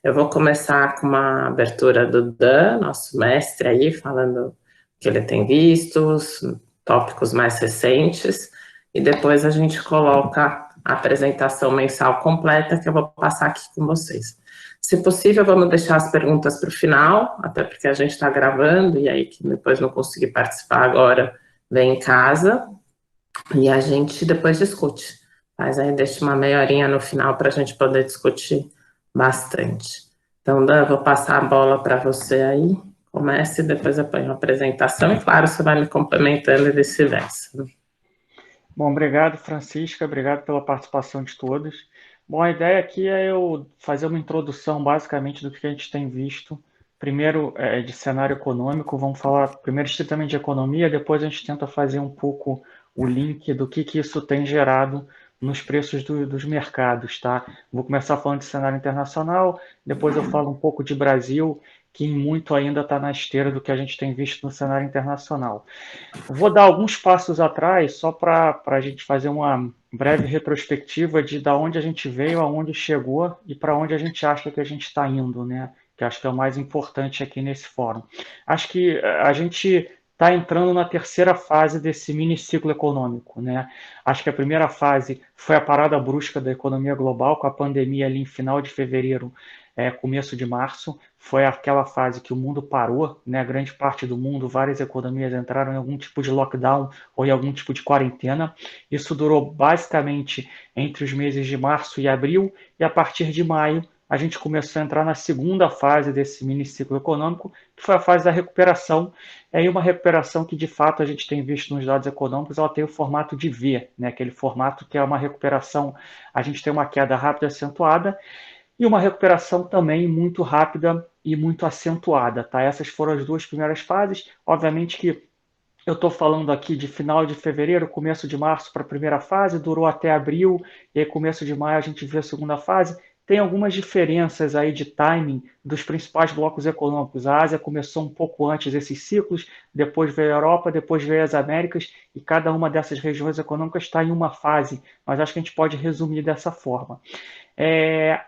Eu vou começar com uma abertura do Dan, nosso mestre aí, falando o que ele tem visto, os tópicos mais recentes, e depois a gente coloca a apresentação mensal completa que eu vou passar aqui com vocês. Se possível, vamos deixar as perguntas para o final, até porque a gente está gravando, e aí que depois não conseguir participar agora, vem em casa, e a gente depois discute. Mas aí deixa uma meia horinha no final para a gente poder discutir bastante. Então, Dan, vou passar a bola para você aí. Comece e depois eu ponho a apresentação. E claro, você vai me complementando e vice-versa. Bom, obrigado, Francisca, obrigado pela participação de todos. Bom, a ideia aqui é eu fazer uma introdução basicamente do que a gente tem visto. Primeiro, de cenário econômico, vamos falar primeiro estritamente de economia, depois a gente tenta fazer um pouco o link do que isso tem gerado nos preços dos mercados, tá? Vou começar falando de cenário internacional, depois eu falo um pouco de Brasil, que muito ainda está na esteira do que a gente tem visto no cenário internacional. Vou dar alguns passos atrás, só para a gente fazer uma breve retrospectiva de da onde a gente veio, aonde chegou e para onde a gente acha que a gente está indo, né? Que acho que é o mais importante aqui nesse fórum. Acho que a gente está entrando na terceira fase desse mini ciclo econômico, né? Acho que a primeira fase foi a parada brusca da economia global, com a pandemia ali em final de fevereiro, começo de março. Foi aquela fase que o mundo parou, né? Grande parte do mundo, várias economias entraram em algum tipo de lockdown ou em algum tipo de quarentena. Isso durou basicamente entre os meses de março e abril, e a partir de maio a gente começou a entrar na segunda fase desse mini ciclo econômico, que foi a fase da recuperação. É uma recuperação que, de fato, a gente tem visto nos dados econômicos, ela tem o formato de V, né? Aquele formato que é uma recuperação, a gente tem uma queda rápida acentuada, e uma recuperação também muito rápida e muito acentuada, tá? Essas foram as duas primeiras fases. Obviamente que eu estou falando aqui de final de fevereiro, começo de março para a primeira fase, durou até abril, e aí começo de maio a gente vê a segunda fase. Tem algumas diferenças aí de timing dos principais blocos econômicos. A Ásia começou um pouco antes esses ciclos, depois veio a Europa, depois veio as Américas, e cada uma dessas regiões econômicas está em uma fase, mas acho que a gente pode resumir dessa forma.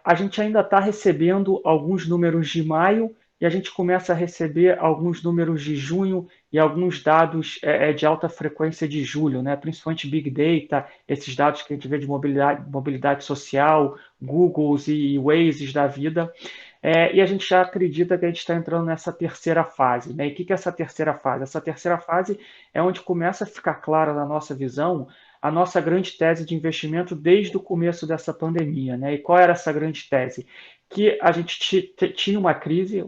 A gente ainda está recebendo alguns números de maio e a gente começa a receber alguns números de junho e alguns dados de alta frequência de julho, né? Principalmente Big Data, esses dados que a gente vê de mobilidade social, Googles e Wazes da vida. E a gente já acredita que a gente está entrando nessa terceira fase, né? E o que é essa terceira fase? Essa terceira fase é onde começa a ficar clara na nossa visão a nossa grande tese de investimento desde o começo dessa pandemia, né? E qual era essa grande tese? Que a gente tinha uma crise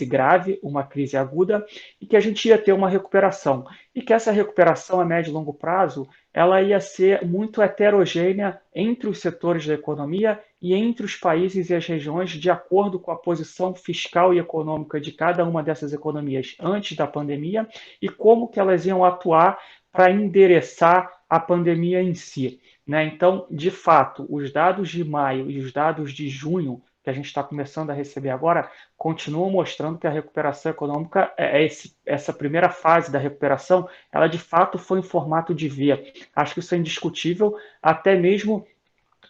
grave, uma crise aguda, e que a gente ia ter uma recuperação. E que essa recuperação a médio e longo prazo, ela ia ser muito heterogênea entre os setores da economia e entre os países e as regiões, de acordo com a posição fiscal e econômica de cada uma dessas economias antes da pandemia e como que elas iam atuar para endereçar a pandemia em si, né? Então, de fato, os dados de maio e os dados de junho que a gente está começando a receber agora continuam mostrando que a recuperação econômica, essa primeira fase da recuperação, ela de fato foi em formato de V. Acho que isso é indiscutível, até mesmo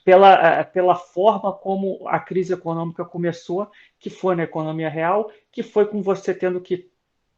pela forma como a crise econômica começou, que foi na economia real, que foi com você tendo que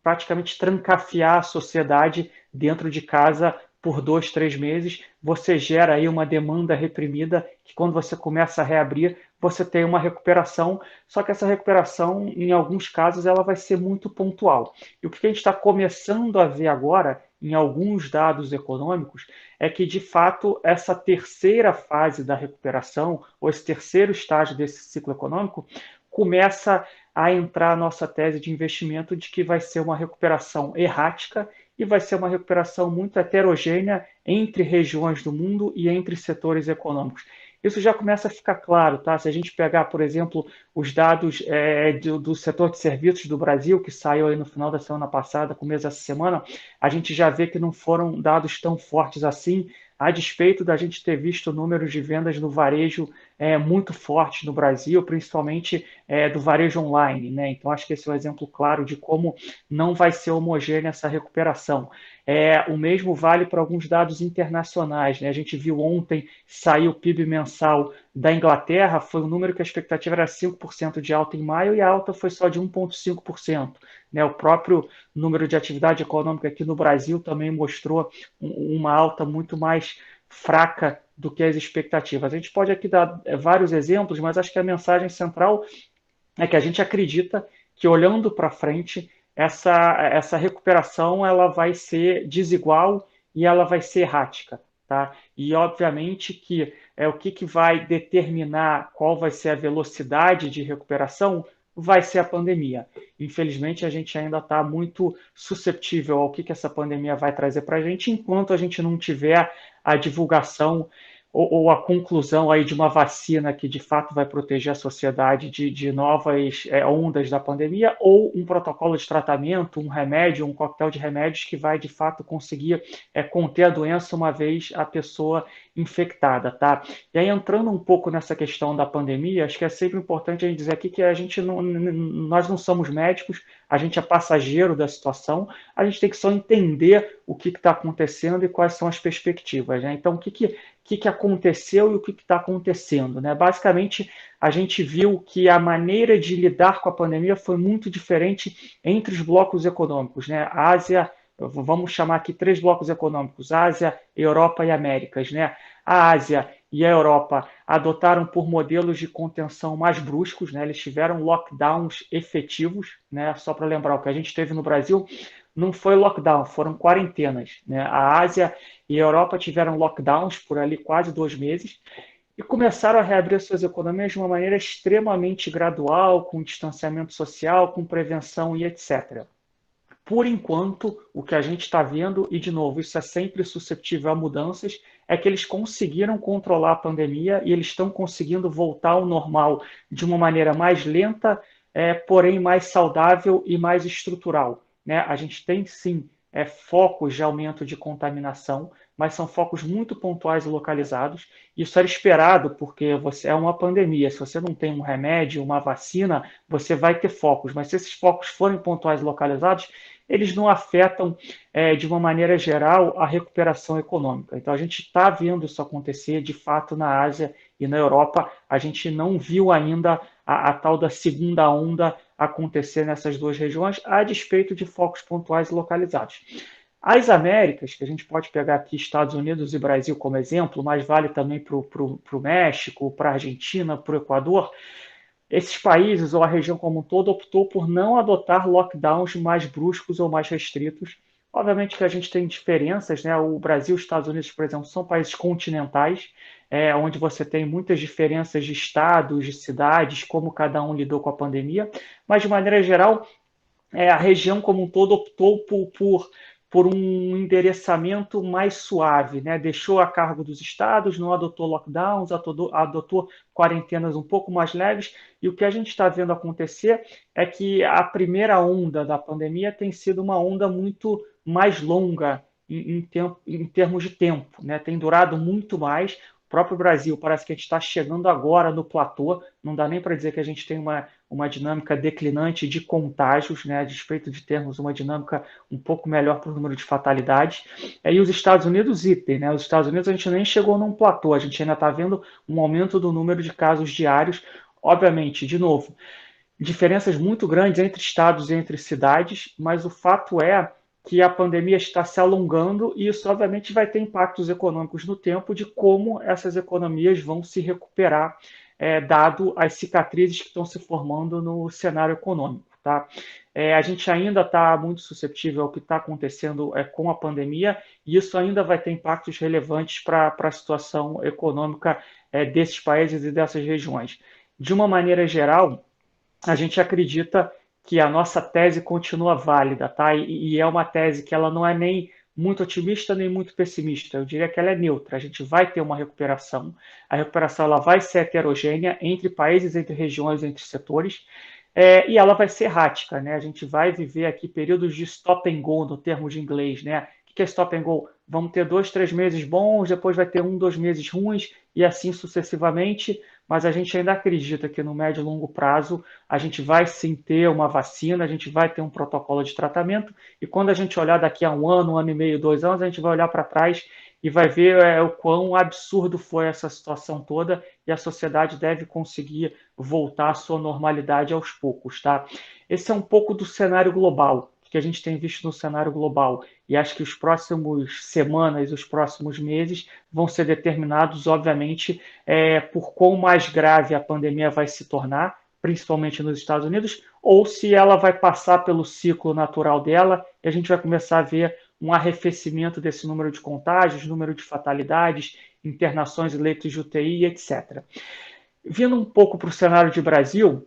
praticamente trancafiar a sociedade dentro de casa por 2, 3 meses, você gera aí uma demanda reprimida que quando você começa a reabrir, você tem uma recuperação, só que essa recuperação, em alguns casos, ela vai ser muito pontual. E o que a gente está começando a ver agora, em alguns dados econômicos, é que, de fato, essa terceira fase da recuperação, ou esse terceiro estágio desse ciclo econômico, começa a entrar a nossa tese de investimento de que vai ser uma recuperação errática e vai ser uma recuperação muito heterogênea entre regiões do mundo e entre setores econômicos. Isso já começa a ficar claro, tá? Se a gente pegar, por exemplo, os dados do setor de serviços do Brasil, que saiu aí no final da semana passada, começo dessa semana, a gente já vê que não foram dados tão fortes assim, a despeito da gente ter visto números de vendas no varejo muito fortes no Brasil, principalmente do varejo online, né? Então, acho que esse é um exemplo claro de como não vai ser homogênea essa recuperação. O mesmo vale para alguns dados internacionais, né? A gente viu ontem sair o PIB mensal da Inglaterra, foi um número que a expectativa era 5% de alta em maio e a alta foi só de 1,5%. Né? O próprio número de atividade econômica aqui no Brasil também mostrou uma alta muito mais fraca do que as expectativas. A gente pode aqui dar vários exemplos, mas acho que a mensagem central é que a gente acredita que, olhando para frente, essa recuperação ela vai ser desigual e ela vai ser errática. Tá? E, obviamente, que o que vai determinar qual vai ser a velocidade de recuperação vai ser a pandemia. Infelizmente, a gente ainda está muito susceptível ao que essa pandemia vai trazer para a gente, enquanto a gente não tiver a divulgação ou a conclusão aí de uma vacina que de fato vai proteger a sociedade de novas ondas da pandemia, ou um protocolo de tratamento, um remédio, um coquetel de remédios que vai de fato conseguir conter a doença uma vez a pessoa infectada, tá? E aí, entrando um pouco nessa questão da pandemia, acho que é sempre importante a gente dizer aqui que nós não somos médicos, a gente é passageiro da situação, a gente tem que só entender o que está acontecendo e quais são as perspectivas, né? Então, o que aconteceu e o que está acontecendo, né? Basicamente, a gente viu que a maneira de lidar com a pandemia foi muito diferente entre os blocos econômicos, né? A Ásia, vamos chamar aqui três blocos econômicos: Ásia, Europa e Américas, né? A Ásia e a Europa adotaram por modelos de contenção mais bruscos, né? Eles tiveram lockdowns efetivos, né? Só para lembrar, o que a gente teve no Brasil não foi lockdown, foram quarentenas, né? A Ásia e a Europa tiveram lockdowns por ali quase 2 meses e começaram a reabrir suas economias de uma maneira extremamente gradual, com distanciamento social, com prevenção e etc. Por enquanto, o que a gente está vendo, e de novo, isso é sempre suscetível a mudanças, é que eles conseguiram controlar a pandemia e eles estão conseguindo voltar ao normal de uma maneira mais lenta, porém mais saudável e mais estrutural. Né? A gente tem sim focos de aumento de contaminação, mas são focos muito pontuais e localizados. Isso era esperado, porque você é uma pandemia. Se você não tem um remédio, uma vacina, você vai ter focos. Mas se esses focos forem pontuais e localizados, eles não afetam, de uma maneira geral, a recuperação econômica. Então, a gente está vendo isso acontecer, de fato, na Ásia e na Europa. A gente não viu ainda a tal da segunda onda acontecer nessas duas regiões, a despeito de focos pontuais e localizados. As Américas, que a gente pode pegar aqui Estados Unidos e Brasil como exemplo, mas vale também para o México, para a Argentina, para o Equador, esses países ou a região como um todo optou por não adotar lockdowns mais bruscos ou mais restritos. Obviamente que a gente tem diferenças, né? O Brasil e os Estados Unidos, por exemplo, são países continentais, onde você tem muitas diferenças de estados, de cidades, como cada um lidou com a pandemia, mas de maneira geral, a região como um todo optou por um endereçamento mais suave, né? Deixou a cargo dos estados, não adotou lockdowns, adotou quarentenas um pouco mais leves, e o que a gente está vendo acontecer é que a primeira onda da pandemia tem sido uma onda muito mais longa em termos de tempo, né? Tem durado muito mais. O próprio Brasil parece que a gente está chegando agora no platô, não dá nem para dizer que a gente tem uma dinâmica declinante de contágios, né, a despeito de termos uma dinâmica um pouco melhor para o número de fatalidades. E os Estados Unidos, item, né? Os Estados Unidos a gente nem chegou num platô, a gente ainda está vendo um aumento do número de casos diários. Obviamente, de novo, diferenças muito grandes entre estados e entre cidades, mas o fato é que a pandemia está se alongando e isso, obviamente, vai ter impactos econômicos no tempo de como essas economias vão se recuperar, dado as cicatrizes que estão se formando no cenário econômico. Tá? A gente ainda está muito suscetível ao que está acontecendo com a pandemia e isso ainda vai ter impactos relevantes para a situação econômica desses países e dessas regiões. De uma maneira geral, a gente acredita que a nossa tese continua válida, tá? E é uma tese que ela não é nem muito otimista nem muito pessimista. Eu diria que ela é neutra. A gente vai ter uma recuperação. A recuperação ela vai ser heterogênea entre países, entre regiões, entre setores. E ela vai ser errática, né? A gente vai viver aqui períodos de stop and go, no termo de inglês, né? O que é stop and go? Vamos ter 2, 3 meses bons, depois vai ter 1, 2 meses ruins e assim sucessivamente, mas a gente ainda acredita que no médio e longo prazo a gente vai sim ter uma vacina, a gente vai ter um protocolo de tratamento, e quando a gente olhar daqui a um ano e meio, 2 anos, a gente vai olhar para trás e vai ver o quão absurdo foi essa situação toda, e a sociedade deve conseguir voltar à sua normalidade aos poucos, tá? Esse é um pouco do cenário global, que a gente tem visto no cenário global, e acho que os próximos semanas, os próximos meses vão ser determinados, obviamente, por quão mais grave a pandemia vai se tornar, principalmente nos Estados Unidos, ou se ela vai passar pelo ciclo natural dela e a gente vai começar a ver um arrefecimento desse número de contágios, número de fatalidades, internações, leitos de UTI, etc. Vindo um pouco para o cenário de Brasil,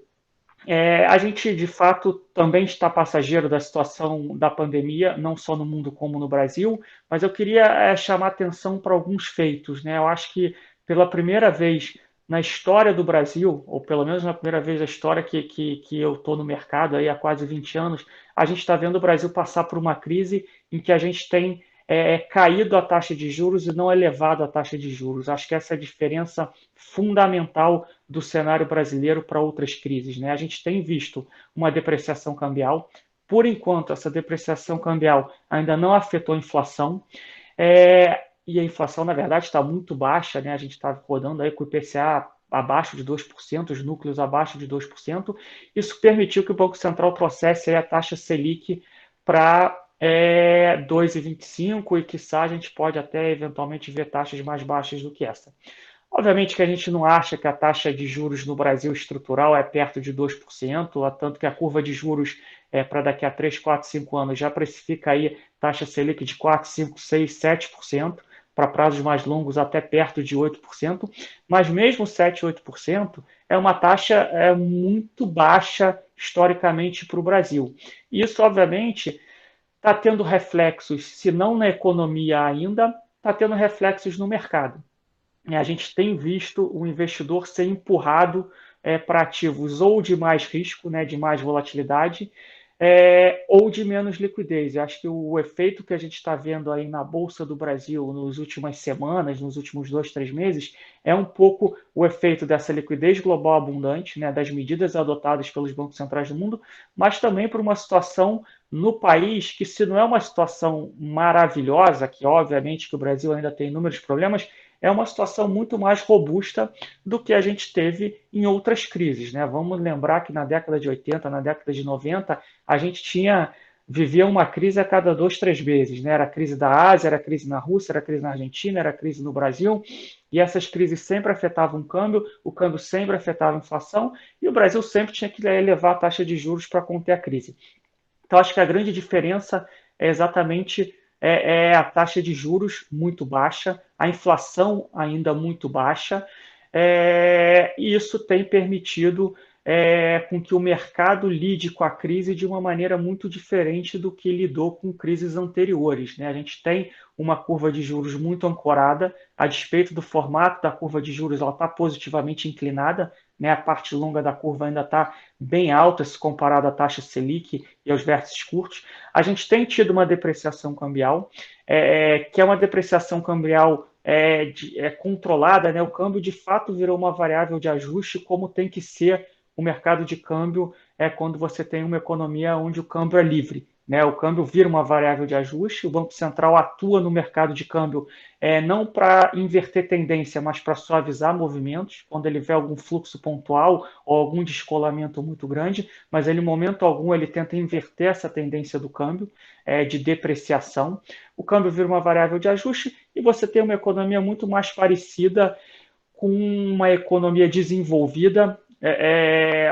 a gente, de fato, também está passageiro da situação da pandemia, não só no mundo como no Brasil, mas eu queria chamar atenção para alguns feitos, né? Eu acho que pela primeira vez na história do Brasil, ou pelo menos na primeira vez na história que eu estou no mercado aí há quase 20 anos, a gente está vendo o Brasil passar por uma crise em que a gente tem caído a taxa de juros e não elevado a taxa de juros. Acho que essa é a diferença fundamental do cenário brasileiro para outras crises, né? A gente tem visto uma depreciação cambial. Por enquanto, essa depreciação cambial ainda não afetou a inflação. E a inflação, na verdade, está muito baixa, né? A gente está rodando aí com o IPCA abaixo de 2%, os núcleos abaixo de 2%. Isso permitiu que o Banco Central trouxesse a taxa Selic para 2,25 e, quiçá, a gente pode até eventualmente ver taxas mais baixas do que essa. Obviamente que a gente não acha que a taxa de juros no Brasil estrutural é perto de 2%, tanto que a curva de juros para daqui a 3, 4, 5 anos já precifica aí taxa Selic de 4, 5, 6, 7%, para prazos mais longos até perto de 8%, mas mesmo 7, 8% é uma taxa muito baixa historicamente para o Brasil. Isso, obviamente, está tendo reflexos, se não na economia ainda, está tendo reflexos no mercado. A gente tem visto o investidor ser empurrado para ativos ou de mais risco, né, de mais volatilidade, ou de menos liquidez. Eu acho que o efeito que a gente está vendo aí na Bolsa do Brasil nas últimas semanas, nos últimos 2, 3 meses, é um pouco o efeito dessa liquidez global abundante, né, das medidas adotadas pelos bancos centrais do mundo, mas também por uma situação no país que, se não é uma situação maravilhosa, que obviamente que o Brasil ainda tem inúmeros problemas, é uma situação muito mais robusta do que a gente teve em outras crises, né? Vamos lembrar que na década de 80, na década de 90, a gente vivia uma crise a cada 2, 3 meses, né? Era a crise da Ásia, era a crise na Rússia, era a crise na Argentina, era a crise no Brasil, e essas crises sempre afetavam o câmbio sempre afetava a inflação, e o Brasil sempre tinha que elevar a taxa de juros para conter a crise. Então, acho que a grande diferença é exatamente a taxa de juros muito baixa, a inflação ainda muito baixa, e isso tem permitido com que o mercado lide com a crise de uma maneira muito diferente do que lidou com crises anteriores, né? A gente tem uma curva de juros muito ancorada, a despeito do formato da curva de juros, ela está positivamente inclinada, né? A parte longa da curva ainda está bem alta se comparado à taxa Selic e aos vértices curtos. A gente tem tido uma depreciação cambial, que é uma depreciação cambial controlada, né? O câmbio de fato virou uma variável de ajuste, como tem que ser o mercado de câmbio quando você tem uma economia onde o câmbio é livre, né? O câmbio vira uma variável de ajuste, o Banco Central atua no mercado de câmbio não para inverter tendência, mas para suavizar movimentos, quando ele vê algum fluxo pontual ou algum descolamento muito grande, mas ele, em momento algum, ele tenta inverter essa tendência do câmbio de depreciação. O câmbio vira uma variável de ajuste e você tem uma economia muito mais parecida com uma economia desenvolvida,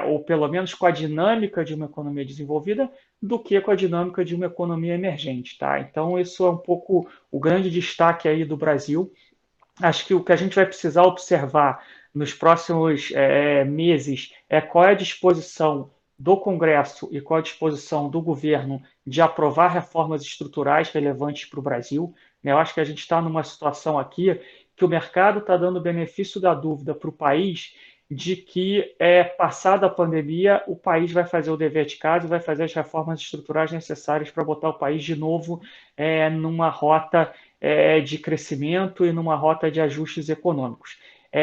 ou pelo menos com a dinâmica de uma economia desenvolvida, do que com a dinâmica de uma economia emergente, tá? Então, isso é um pouco o grande destaque aí do Brasil. Acho que o que a gente vai precisar observar nos próximos meses é qual é a disposição do Congresso e qual é a disposição do governo de aprovar reformas estruturais relevantes para o Brasil. Eu acho que a gente está numa situação aqui que o mercado está dando o benefício da dúvida para o país de que, passada a pandemia, o país vai fazer o dever de casa e vai fazer as reformas estruturais necessárias para botar o país de novo numa rota de crescimento e numa rota de ajustes econômicos.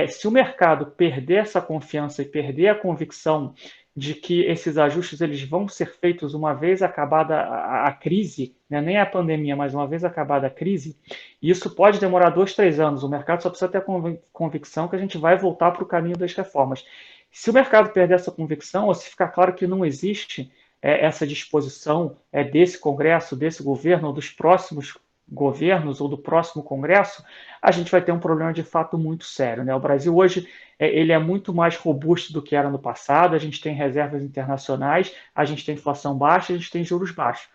Se o mercado perder essa confiança e perder a convicção de que esses ajustes eles vão ser feitos uma vez acabada a crise, né? Nem a pandemia, mas uma vez acabada a crise, e isso pode demorar 2, 3 anos. O mercado só precisa ter a convicção que a gente vai voltar para o caminho das reformas. Se o mercado perder essa convicção, ou se ficar claro que não existe essa disposição desse Congresso, desse governo, ou dos próximos governos ou do próximo Congresso, a gente vai ter um problema de fato muito sério, né? O Brasil hoje ele é muito mais robusto do que era no passado, a gente tem reservas internacionais, a gente tem inflação baixa, a gente tem juros baixos.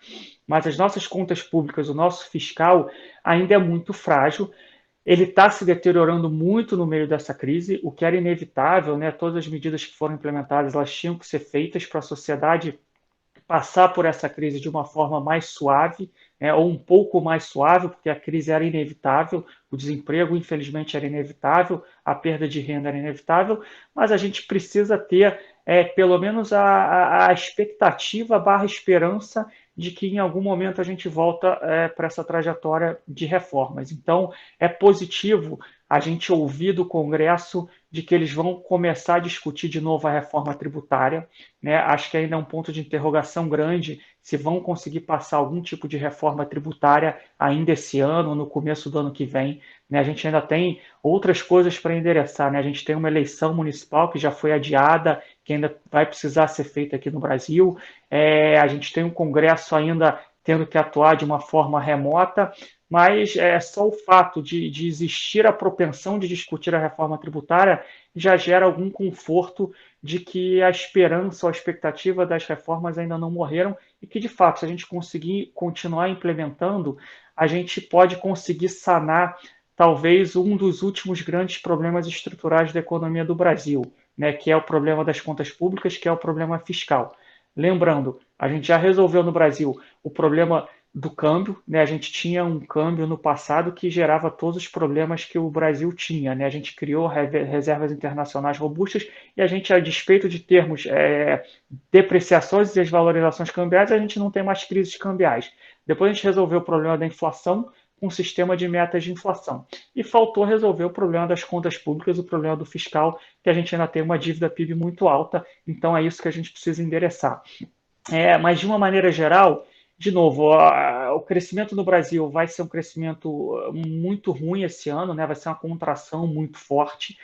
Mas as nossas contas públicas, o nosso fiscal ainda é muito frágil, ele está se deteriorando muito no meio dessa crise, o que era inevitável, né? Todas as medidas que foram implementadas, elas tinham que ser feitas para a sociedade passar por essa crise de uma forma mais suave, ou um pouco mais suave, porque a crise era inevitável, o desemprego, infelizmente, era inevitável, a perda de renda era inevitável, mas a gente precisa ter pelo menos a expectativa barra esperança de que em algum momento a gente volta para essa trajetória de reformas. Então, é positivo a gente ouvir do Congresso de que eles vão começar a discutir de novo a reforma tributária, né? Acho que ainda é um ponto de interrogação grande se vão conseguir passar algum tipo de reforma tributária ainda esse ano, no começo do ano que vem, né? A gente ainda tem outras coisas para endereçar, né? A gente tem uma eleição municipal que já foi adiada, que ainda vai precisar ser feita aqui no Brasil, a gente tem um Congresso ainda tendo que atuar de uma forma remota, mas só o fato de existir a propensão de discutir a reforma tributária já gera algum conforto de que a esperança ou a expectativa das reformas ainda não morreram e que, de fato, se a gente conseguir continuar implementando, a gente pode conseguir sanar talvez um dos últimos grandes problemas estruturais da economia do Brasil, né, que é o problema das contas públicas, que é o problema fiscal. Lembrando, a gente já resolveu no Brasil o problema do câmbio, né? A gente tinha um câmbio no passado que gerava todos os problemas que o Brasil tinha, né? A gente criou reservas internacionais robustas e a gente, a despeito de termos depreciações e desvalorizações cambiais, a gente não tem mais crises cambiais. Depois a gente resolveu o problema da inflação com um sistema de metas de inflação. E faltou resolver o problema das contas públicas, o problema do fiscal, que a gente ainda tem uma dívida PIB muito alta, então é isso que a gente precisa endereçar. Mas de uma maneira geral, de novo, o crescimento no Brasil vai ser um crescimento muito ruim esse ano, né? Vai ser uma contração muito forte,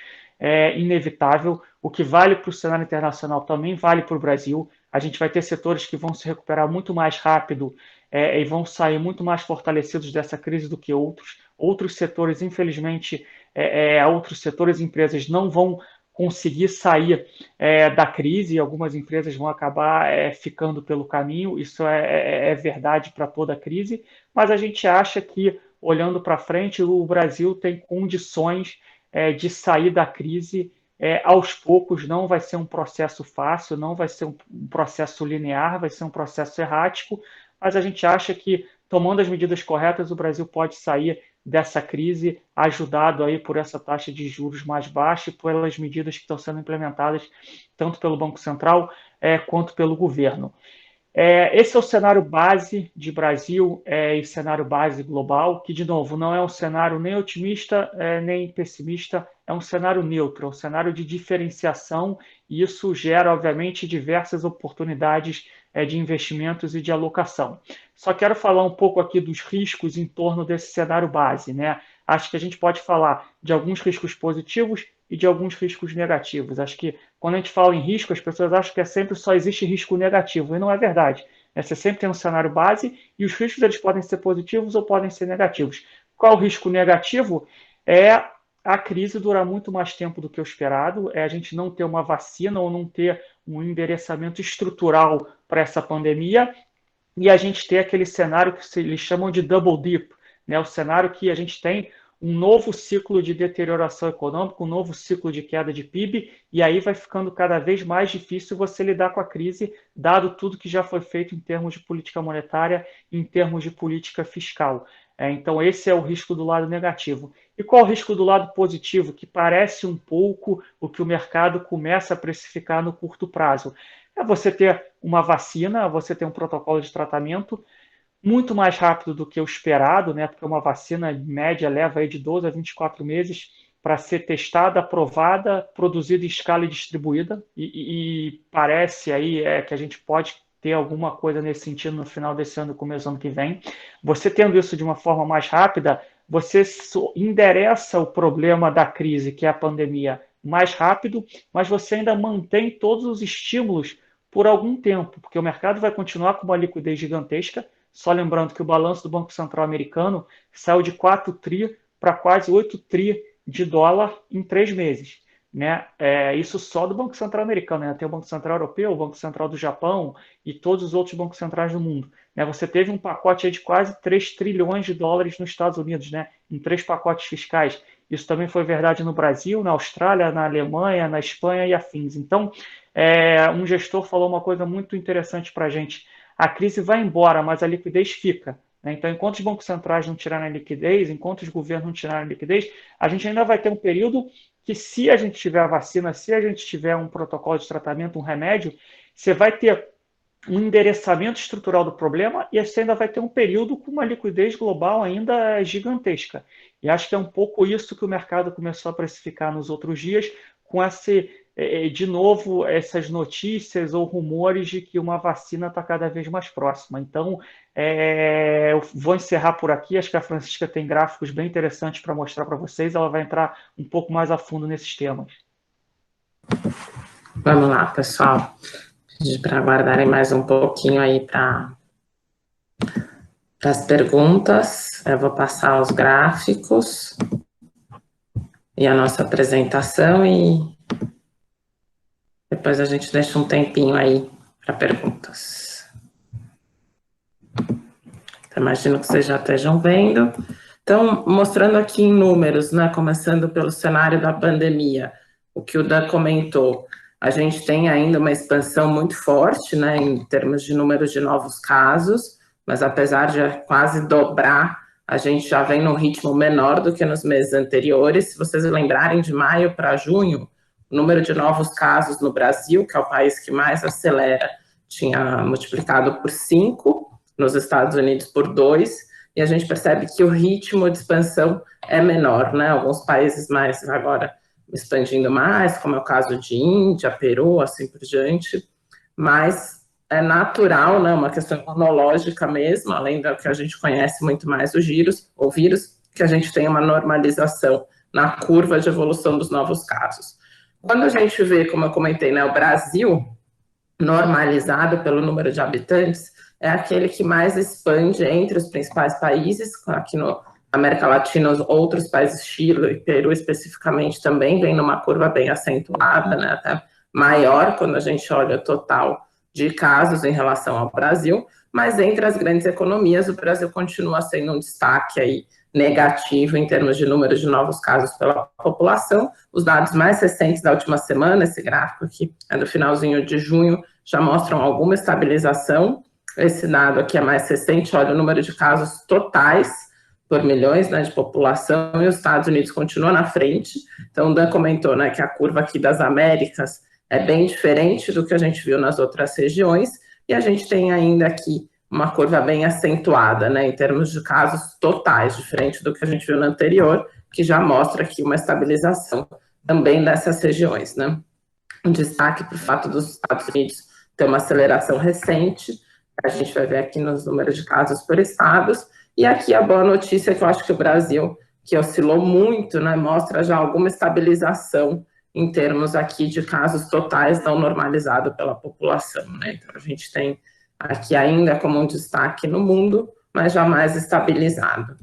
inevitável. O que vale para o cenário internacional também vale para o Brasil. A gente vai ter setores que vão se recuperar muito mais rápido e vão sair muito mais fortalecidos dessa crise do que outros. Outros setores, infelizmente, outros setores e empresas não vão conseguir sair da crise, e algumas empresas vão acabar ficando pelo caminho, isso é verdade para toda a crise, mas a gente acha que, olhando para frente, o Brasil tem condições de sair da crise aos poucos, não vai ser um processo fácil, não vai ser um processo linear, vai ser um processo errático, mas a gente acha que, tomando as medidas corretas, o Brasil pode sair dessa crise, ajudado aí por essa taxa de juros mais baixa e pelas medidas que estão sendo implementadas tanto pelo Banco Central quanto pelo governo. Esse é o cenário base de Brasil e cenário base global, que, de novo, não é um cenário nem otimista nem pessimista, é um cenário neutro, é um cenário de diferenciação, e isso gera, obviamente, diversas oportunidades de investimentos e de alocação. Só quero falar um pouco aqui dos riscos em torno desse cenário base, né? Acho que a gente pode falar de alguns riscos positivos e de alguns riscos negativos. Acho que quando a gente fala em risco, as pessoas acham que sempre só existe risco negativo, e não é verdade. Você sempre tem um cenário base e os riscos eles podem ser positivos ou podem ser negativos. Qual o risco negativo? É a crise durar muito mais tempo do que o esperado, é a gente não ter uma vacina ou não ter um endereçamento estrutural para essa pandemia, e a gente ter aquele cenário que eles chamam de double dip, né? O cenário que a gente tem um novo ciclo de deterioração econômica, um novo ciclo de queda de PIB, e aí vai ficando cada vez mais difícil você lidar com a crise, dado tudo que já foi feito em termos de política monetária, em termos de política fiscal. Então, esse é o risco do lado negativo. E qual o risco do lado positivo, que parece um pouco o que o mercado começa a precificar no curto prazo? É você ter uma vacina, você ter um protocolo de tratamento muito mais rápido do que o esperado, né? Porque uma vacina, em média, leva aí de 12 a 24 meses para ser testada, aprovada, produzida em escala e distribuída, e parece aí que a gente pode ter alguma coisa nesse sentido no final desse ano, começo do ano que vem. Você tendo isso de uma forma mais rápida, você endereça o problema da crise, que é a pandemia, mais rápido, mas você ainda mantém todos os estímulos por algum tempo, porque o mercado vai continuar com uma liquidez gigantesca. Só lembrando que o balanço do Banco Central americano saiu de 4 tri para quase 8 tri de dólar em 3 meses. Né? Isso só do Banco Central americano, né? Tem o Banco Central europeu, o Banco Central do Japão e todos os outros bancos centrais do mundo. Né? Você teve um pacote aí de quase 3 trilhões de dólares nos Estados Unidos, né? Em 3 pacotes fiscais. Isso também foi verdade no Brasil, na Austrália, na Alemanha, na Espanha e afins. Então, um gestor falou uma coisa muito interessante para a gente. A crise vai embora, mas a liquidez fica. Né? Então, enquanto os bancos centrais não tirarem a liquidez, enquanto os governos não tirarem a liquidez, a gente ainda vai ter um período que, se a gente tiver a vacina, se a gente tiver um protocolo de tratamento, um remédio, você vai ter um endereçamento estrutural do problema e você ainda vai ter um período com uma liquidez global ainda gigantesca. E acho que é um pouco isso que o mercado começou a precificar nos outros dias, com de novo, essas notícias ou rumores de que uma vacina está cada vez mais próxima. Então, eu vou encerrar por aqui. Acho que a Francisca tem gráficos bem interessantes para mostrar para vocês. Ela vai entrar um pouco mais a fundo nesses temas. Vamos lá, pessoal. Para aguardarem mais um pouquinho aí para as perguntas. Eu vou passar os gráficos e a nossa apresentação e depois a gente deixa um tempinho aí para perguntas. Então, imagino que vocês já estejam vendo. Então, mostrando aqui em números, né, começando pelo cenário da pandemia, o que o Dan comentou, a gente tem ainda uma expansão muito forte, né, em termos de números de novos casos, mas apesar de quase dobrar, a gente já vem num ritmo menor do que nos meses anteriores. Se vocês lembrarem, de maio para junho, o número de novos casos no Brasil, que é o país que mais acelera, tinha multiplicado por 5, nos Estados Unidos por 2, e a gente percebe que o ritmo de expansão é menor, né? Alguns países mais agora expandindo mais, como é o caso de Índia, Peru, assim por diante, mas é natural, né? Uma questão imunológica mesmo, além do que a gente conhece muito mais o vírus, que a gente tem uma normalização na curva de evolução dos novos casos. Quando a gente vê, como eu comentei, né, o Brasil normalizado pelo número de habitantes, é aquele que mais expande entre os principais países. Aqui na América Latina, os outros países, Chile e Peru especificamente, também vem numa curva bem acentuada, né, até maior quando a gente olha o total de casos em relação ao Brasil, mas entre as grandes economias, o Brasil continua sendo um destaque aí negativo em termos de número de novos casos pela população. Os dados mais recentes da última semana, esse gráfico aqui é do finalzinho de junho, já mostram alguma estabilização. Esse dado aqui é mais recente, olha o número de casos totais por milhões, né, de população, e os Estados Unidos continuam na frente. Então, o Dan comentou, né, que a curva aqui das Américas é bem diferente do que a gente viu nas outras regiões, e a gente tem ainda aqui uma curva bem acentuada, né, em termos de casos totais, diferente do que a gente viu no anterior, que já mostra aqui uma estabilização também dessas regiões, né. Um destaque para o fato dos Estados Unidos ter uma aceleração recente, a gente vai ver aqui nos números de casos por estados, e aqui a boa notícia é que eu acho que o Brasil, que oscilou muito, né, mostra já alguma estabilização em termos aqui de casos totais não normalizado pela população, né, então a gente tem aqui ainda como um destaque no mundo, mas já mais estabilizado.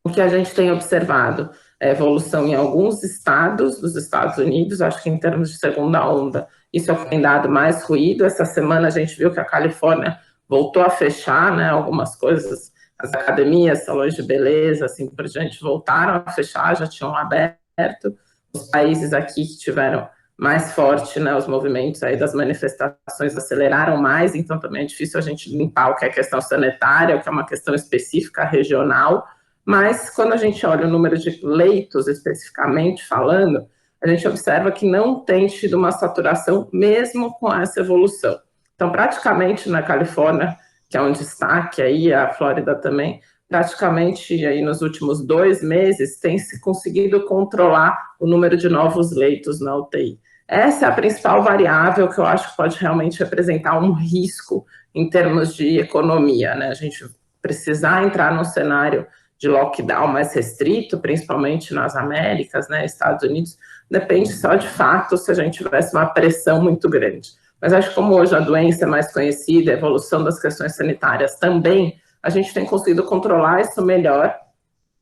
O que a gente tem observado é evolução em alguns estados dos Estados Unidos, acho que em termos de segunda onda, isso tem dado mais ruído. Essa semana a gente viu que a Califórnia voltou a fechar, né, algumas coisas, as academias, salões de beleza, assim por diante, voltaram a fechar, já tinham aberto. Os países aqui que tiveram mais forte, né, os movimentos aí das manifestações aceleraram mais, então também é difícil a gente limpar o que é questão sanitária, o que é uma questão específica regional, mas quando a gente olha o número de leitos especificamente falando, a gente observa que não tem tido uma saturação mesmo com essa evolução. Então, praticamente na Califórnia, que é um destaque aí, a Flórida também, praticamente aí nos últimos 2 meses, tem se conseguido controlar o número de novos leitos na UTI. Essa é a principal variável que eu acho que pode realmente representar um risco em termos de economia, né? A gente precisar entrar num cenário de lockdown mais restrito, principalmente nas Américas, né, Estados Unidos, depende só de fato se a gente tivesse uma pressão muito grande. Mas acho que como hoje a doença é mais conhecida, a evolução das questões sanitárias também, a gente tem conseguido controlar isso melhor,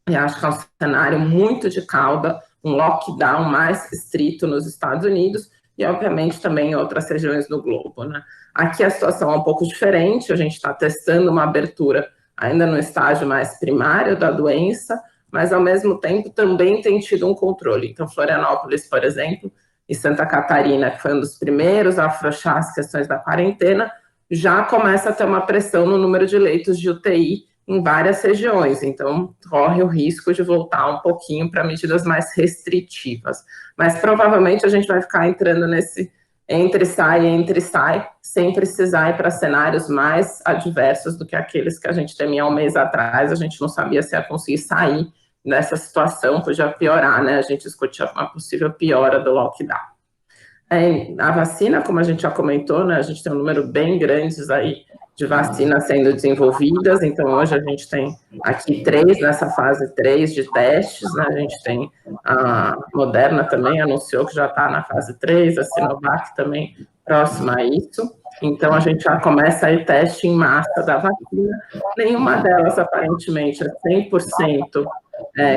e acho que é um cenário muito de cauda, um lockdown mais estrito nos Estados Unidos e, obviamente, também em outras regiões do globo, né? Aqui a situação é um pouco diferente, a gente está testando uma abertura ainda no estágio mais primário da doença, mas, ao mesmo tempo, também tem tido um controle. Então, Florianópolis, por exemplo, e Santa Catarina, que foi um dos primeiros a afrouxar as questões da quarentena, já começa a ter uma pressão no número de leitos de UTI em várias regiões, então corre o risco de voltar um pouquinho para medidas mais restritivas. Mas provavelmente a gente vai ficar entrando nesse entre sai, sem precisar ir para cenários mais adversos do que aqueles que a gente temia um mês atrás. A gente não sabia se ia conseguir sair dessa situação, podia piorar, né? A gente discutia uma possível piora do lockdown. A vacina, como a gente já comentou, né, a gente tem um número bem grande aí de vacinas sendo desenvolvidas, então hoje a gente tem aqui 3 nessa fase 3 de testes, né, a gente tem a Moderna também anunciou que já está na fase 3, a Sinovac também próxima a isso, então a gente já começa aí teste em massa da vacina, nenhuma delas aparentemente é 100%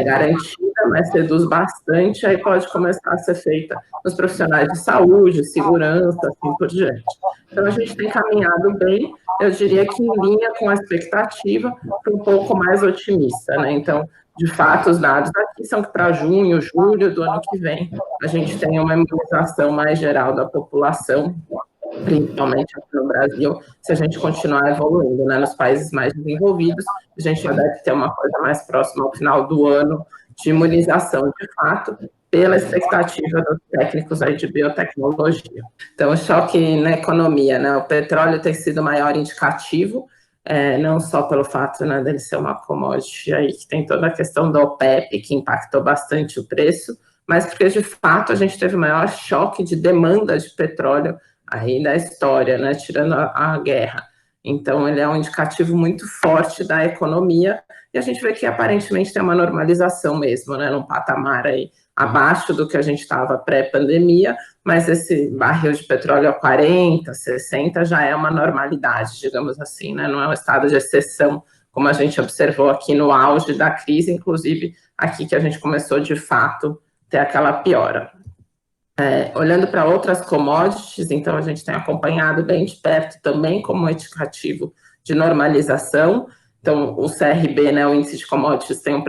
garantida, mas reduz bastante, aí pode começar a ser feita nos profissionais de saúde, segurança, assim por diante. Então, a gente tem caminhado bem, eu diria que em linha com a expectativa, para um pouco mais otimista, né? Então, de fato, os dados aqui são que para junho, julho do ano que vem, a gente tem uma imunização mais geral da população, principalmente aqui no Brasil, se a gente continuar evoluindo, né? Nos países mais desenvolvidos, a gente já deve ter uma coisa mais próxima ao final do ano de imunização, de fato, pela expectativa dos técnicos aí de biotecnologia. Então, o choque na economia, né? O petróleo tem sido o maior indicativo, não só pelo fato, né, dele ser uma commodity aí que tem toda a questão da OPEP, que impactou bastante o preço, mas porque, de fato, a gente teve o maior choque de demanda de petróleo aí da história, né, tirando a guerra. Então, ele é um indicativo muito forte da economia, e a gente vê que, aparentemente, tem uma normalização mesmo, né, num patamar aí abaixo do que a gente estava pré-pandemia, mas esse barril de petróleo a 40, 60 já é uma normalidade, digamos assim, né, não é um estado de exceção, como a gente observou aqui no auge da crise, inclusive aqui que a gente começou, de fato, ter aquela piora. Olhando para outras commodities, então a gente tem acompanhado bem de perto também como indicativo de normalização. Então, o CRB, né, o índice de commodities, tem um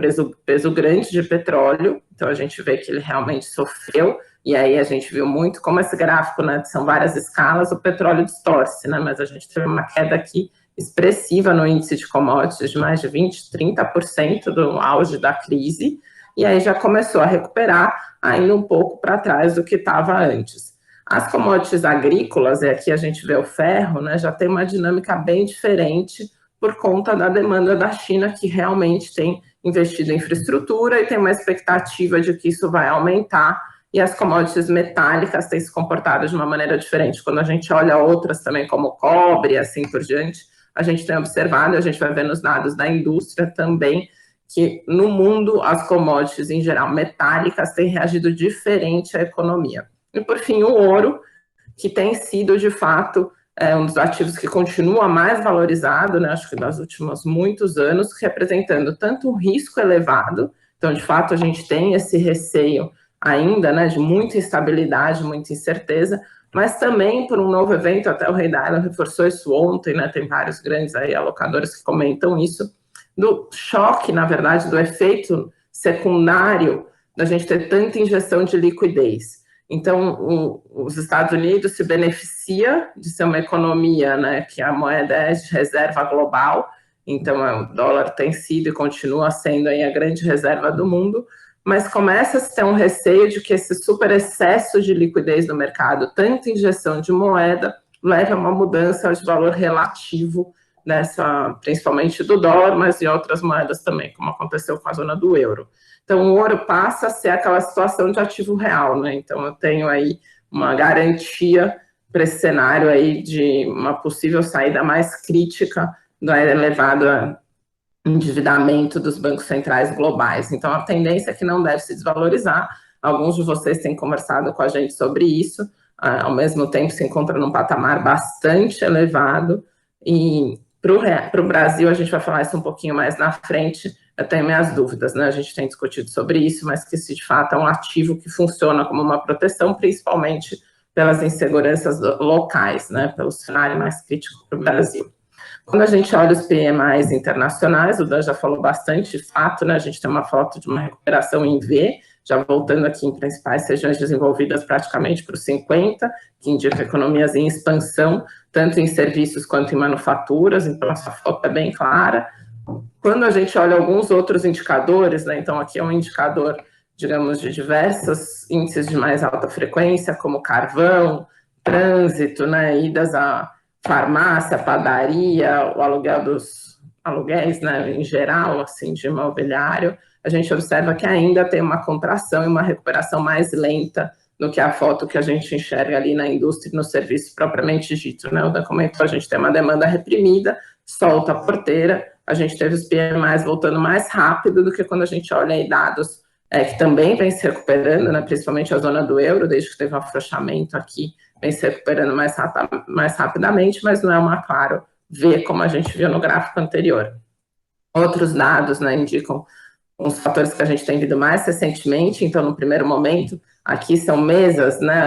peso grande de petróleo, então a gente vê que ele realmente sofreu, e aí a gente viu muito como esse gráfico, né, são várias escalas, o petróleo distorce, né, mas a gente teve uma queda aqui expressiva no índice de commodities, de mais de 20%, 30% do auge da crise, e aí já começou a recuperar, ainda um pouco para trás do que estava antes. As commodities agrícolas, e aqui a gente vê o ferro, né, já tem uma dinâmica bem diferente por conta da demanda da China, que realmente tem investido em infraestrutura e tem uma expectativa de que isso vai aumentar, e as commodities metálicas têm se comportado de uma maneira diferente. Quando a gente olha outras também, como cobre e assim por diante, a gente tem observado, a gente vai ver nos dados da indústria também, que no mundo as commodities em geral metálicas têm reagido diferente à economia. E por fim o ouro, que tem sido de fato um dos ativos que continua mais valorizado, né, acho que nos últimos muitos anos, representando tanto um risco elevado, então de fato a gente tem esse receio ainda, né, de muita instabilidade, muita incerteza, mas também por um novo evento, até o Ray Dalio reforçou isso ontem, né, tem vários grandes aí alocadores que comentam isso, do choque, na verdade, do efeito secundário da gente ter tanta injeção de liquidez. Então, os Estados Unidos se beneficia de ser uma economia, né, que a moeda é de reserva global, então o dólar tem sido e continua sendo aí a grande reserva do mundo, mas começa a ter um receio de que esse super excesso de liquidez no mercado, tanta injeção de moeda, leve a uma mudança de valor relativo principalmente do dólar, mas em outras moedas também, como aconteceu com a zona do euro. Então, o ouro passa a ser aquela situação de ativo real, né? Então, eu tenho aí uma garantia para esse cenário aí de uma possível saída mais crítica do elevado endividamento dos bancos centrais globais. Então, a tendência é que não deve se desvalorizar. Alguns de vocês têm conversado com a gente sobre isso, ao mesmo tempo se encontra num patamar bastante elevado, e para o Brasil, a gente vai falar isso um pouquinho mais na frente, eu tenho minhas dúvidas, né? A gente tem discutido sobre isso, mas que se de fato é um ativo que funciona como uma proteção, principalmente pelas inseguranças locais, né? Pelo cenário mais crítico para o Brasil. Quando a gente olha os PMIs internacionais, o Dan já falou bastante, de fato, né? A gente tem uma foto de uma recuperação em V, já voltando aqui em principais regiões desenvolvidas praticamente para os 50, que indica economias em expansão, tanto em serviços quanto em manufaturas, então essa foto é bem clara. Quando a gente olha alguns outros indicadores, né, então aqui é um indicador, digamos, de diversos índices de mais alta frequência, como carvão, trânsito, né, idas à farmácia, padaria, o aluguel dos aluguéis, né, em geral, assim, de imobiliário, a gente observa que ainda tem uma contração e uma recuperação mais lenta do que a foto que a gente enxerga ali na indústria e no serviço propriamente dito, né? O Dan comentou, a gente tem uma demanda reprimida, solta a porteira, a gente teve os PMIs voltando mais rápido do que quando a gente olha aí dados que também vem se recuperando, né? Principalmente a zona do euro, desde que teve um afrouxamento aqui, vem se recuperando mais rapidamente, mas não é uma claro ver como a gente viu no gráfico anterior. Outros dados, né, indicam uns fatores que a gente tem visto mais recentemente, então no primeiro momento, aqui são mesas, né,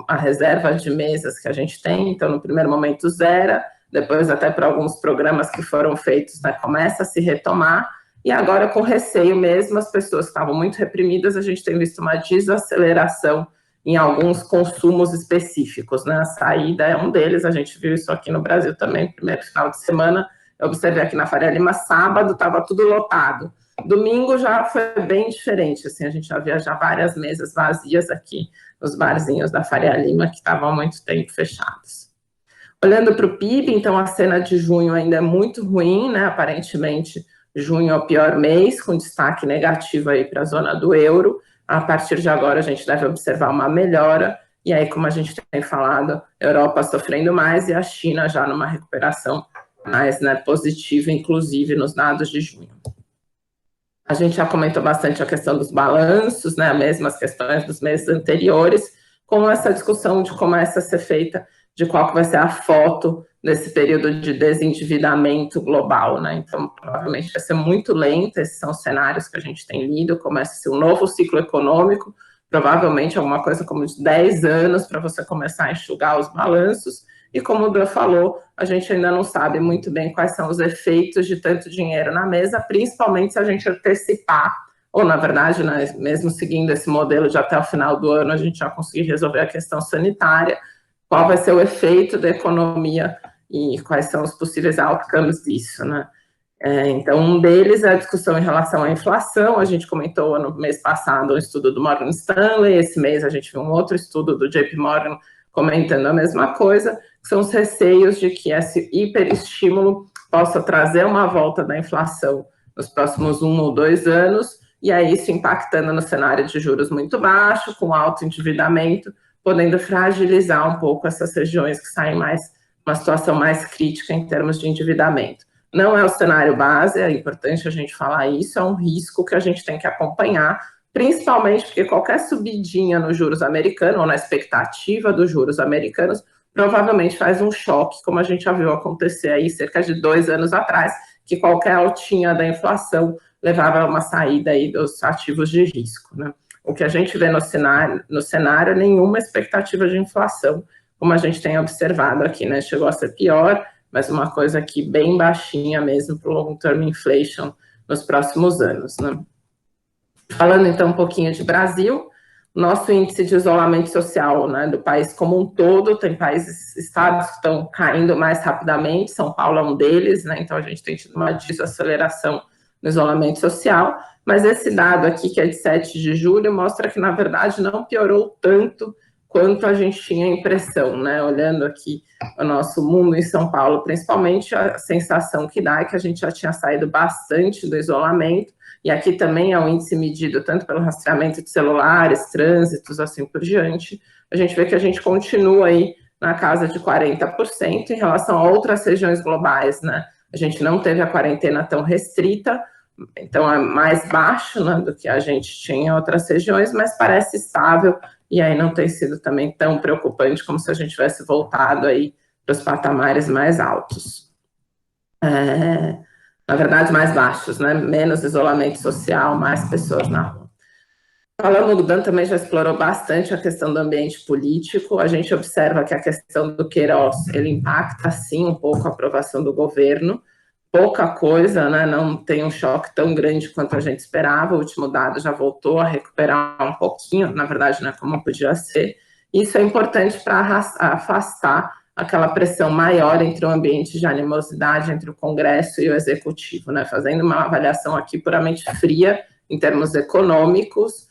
a reserva de mesas que a gente tem, então no primeiro momento zera, depois até para alguns programas que foram feitos, né, começa a se retomar, e agora com receio mesmo, as pessoas que estavam muito reprimidas, a gente tem visto uma desaceleração em alguns consumos específicos, né, a saída é um deles, a gente viu isso aqui no Brasil também, no primeiro final de semana, eu observei aqui na Faria Lima, sábado estava tudo lotado, domingo já foi bem diferente, assim, a gente já via já várias mesas vazias aqui nos barzinhos da Faria Lima, que estavam há muito tempo fechados. Olhando para o PIB, então a cena de junho ainda é muito ruim, né, aparentemente junho é o pior mês, com destaque negativo aí para a zona do euro, a partir de agora a gente deve observar uma melhora, e aí como a gente tem falado, a Europa sofrendo mais e a China já numa recuperação mais, né, positiva, inclusive nos dados de junho. A gente já comentou bastante a questão dos balanços, né, as mesmas questões dos meses anteriores, com essa discussão de como essa ser feita, de qual que vai ser a foto nesse período de desendividamento global, né, então provavelmente vai ser muito lenta, esses são os cenários que a gente tem lido, começa a ser um novo ciclo econômico, provavelmente alguma coisa como de 10 anos para você começar a enxugar os balanços, e como o Dan falou, a gente ainda não sabe muito bem quais são os efeitos de tanto dinheiro na mesa, principalmente se a gente antecipar, ou na verdade, né, mesmo seguindo esse modelo de até o final do ano, a gente já conseguir resolver a questão sanitária, qual vai ser o efeito da economia e quais são os possíveis outcomes disso, né? Então, um deles é a discussão em relação à inflação, a gente comentou no mês passado um estudo do Morgan Stanley, esse mês a gente viu um outro estudo do JP Morgan comentando a mesma coisa, que são os receios de que esse hiperestímulo possa trazer uma volta da inflação nos próximos 1 ou 2 anos, e aí isso impactando no cenário de juros muito baixo, com alto endividamento, podendo fragilizar um pouco essas regiões que saem mais, uma situação mais crítica em termos de endividamento. Não é o cenário base, é importante a gente falar isso, é um risco que a gente tem que acompanhar, principalmente porque qualquer subidinha nos juros americanos, ou na expectativa dos juros americanos, provavelmente faz um choque, como a gente já viu acontecer aí cerca de 2 anos atrás, que qualquer altinha da inflação levava a uma saída aí dos ativos de risco, né? O que a gente vê no cenário é nenhuma expectativa de inflação, como a gente tem observado aqui, né? Chegou a ser pior, mas uma coisa aqui bem baixinha mesmo para o long-term inflation nos próximos anos, né? Falando então um pouquinho de Brasil, nosso índice de isolamento social, né, do país como um todo, tem estados que estão caindo mais rapidamente, São Paulo é um deles, né, então a gente tem tido uma desaceleração no isolamento social, mas esse dado aqui, que é de 7 de julho, mostra que, na verdade, não piorou tanto quanto a gente tinha a impressão, né? Olhando aqui o nosso mundo em São Paulo, principalmente, a sensação que dá é que a gente já tinha saído bastante do isolamento, e aqui também é um índice medido tanto pelo rastreamento de celulares, trânsitos, assim por diante. A gente vê que a gente continua aí na casa de 40% em relação a outras regiões globais, né? A gente não teve a quarentena tão restrita, então é mais baixo, né, do que a gente tinha em outras regiões, mas parece estável, e aí não tem sido também tão preocupante como se a gente tivesse voltado aí para os patamares mais altos. Na verdade, mais baixos, né? Menos isolamento social, mais pessoas na rua. Falando, o Dan também já explorou bastante a questão do ambiente político. A gente observa que a questão do Queiroz, ele impacta, sim, um pouco a aprovação do governo. Pouca coisa, né? Não tem um choque tão grande quanto a gente esperava. O último dado já voltou a recuperar um pouquinho, na verdade, não é como podia ser. Isso é importante para afastar aquela pressão maior entre o ambiente de animosidade entre o Congresso e o Executivo, né? Fazendo uma avaliação aqui puramente fria em termos econômicos,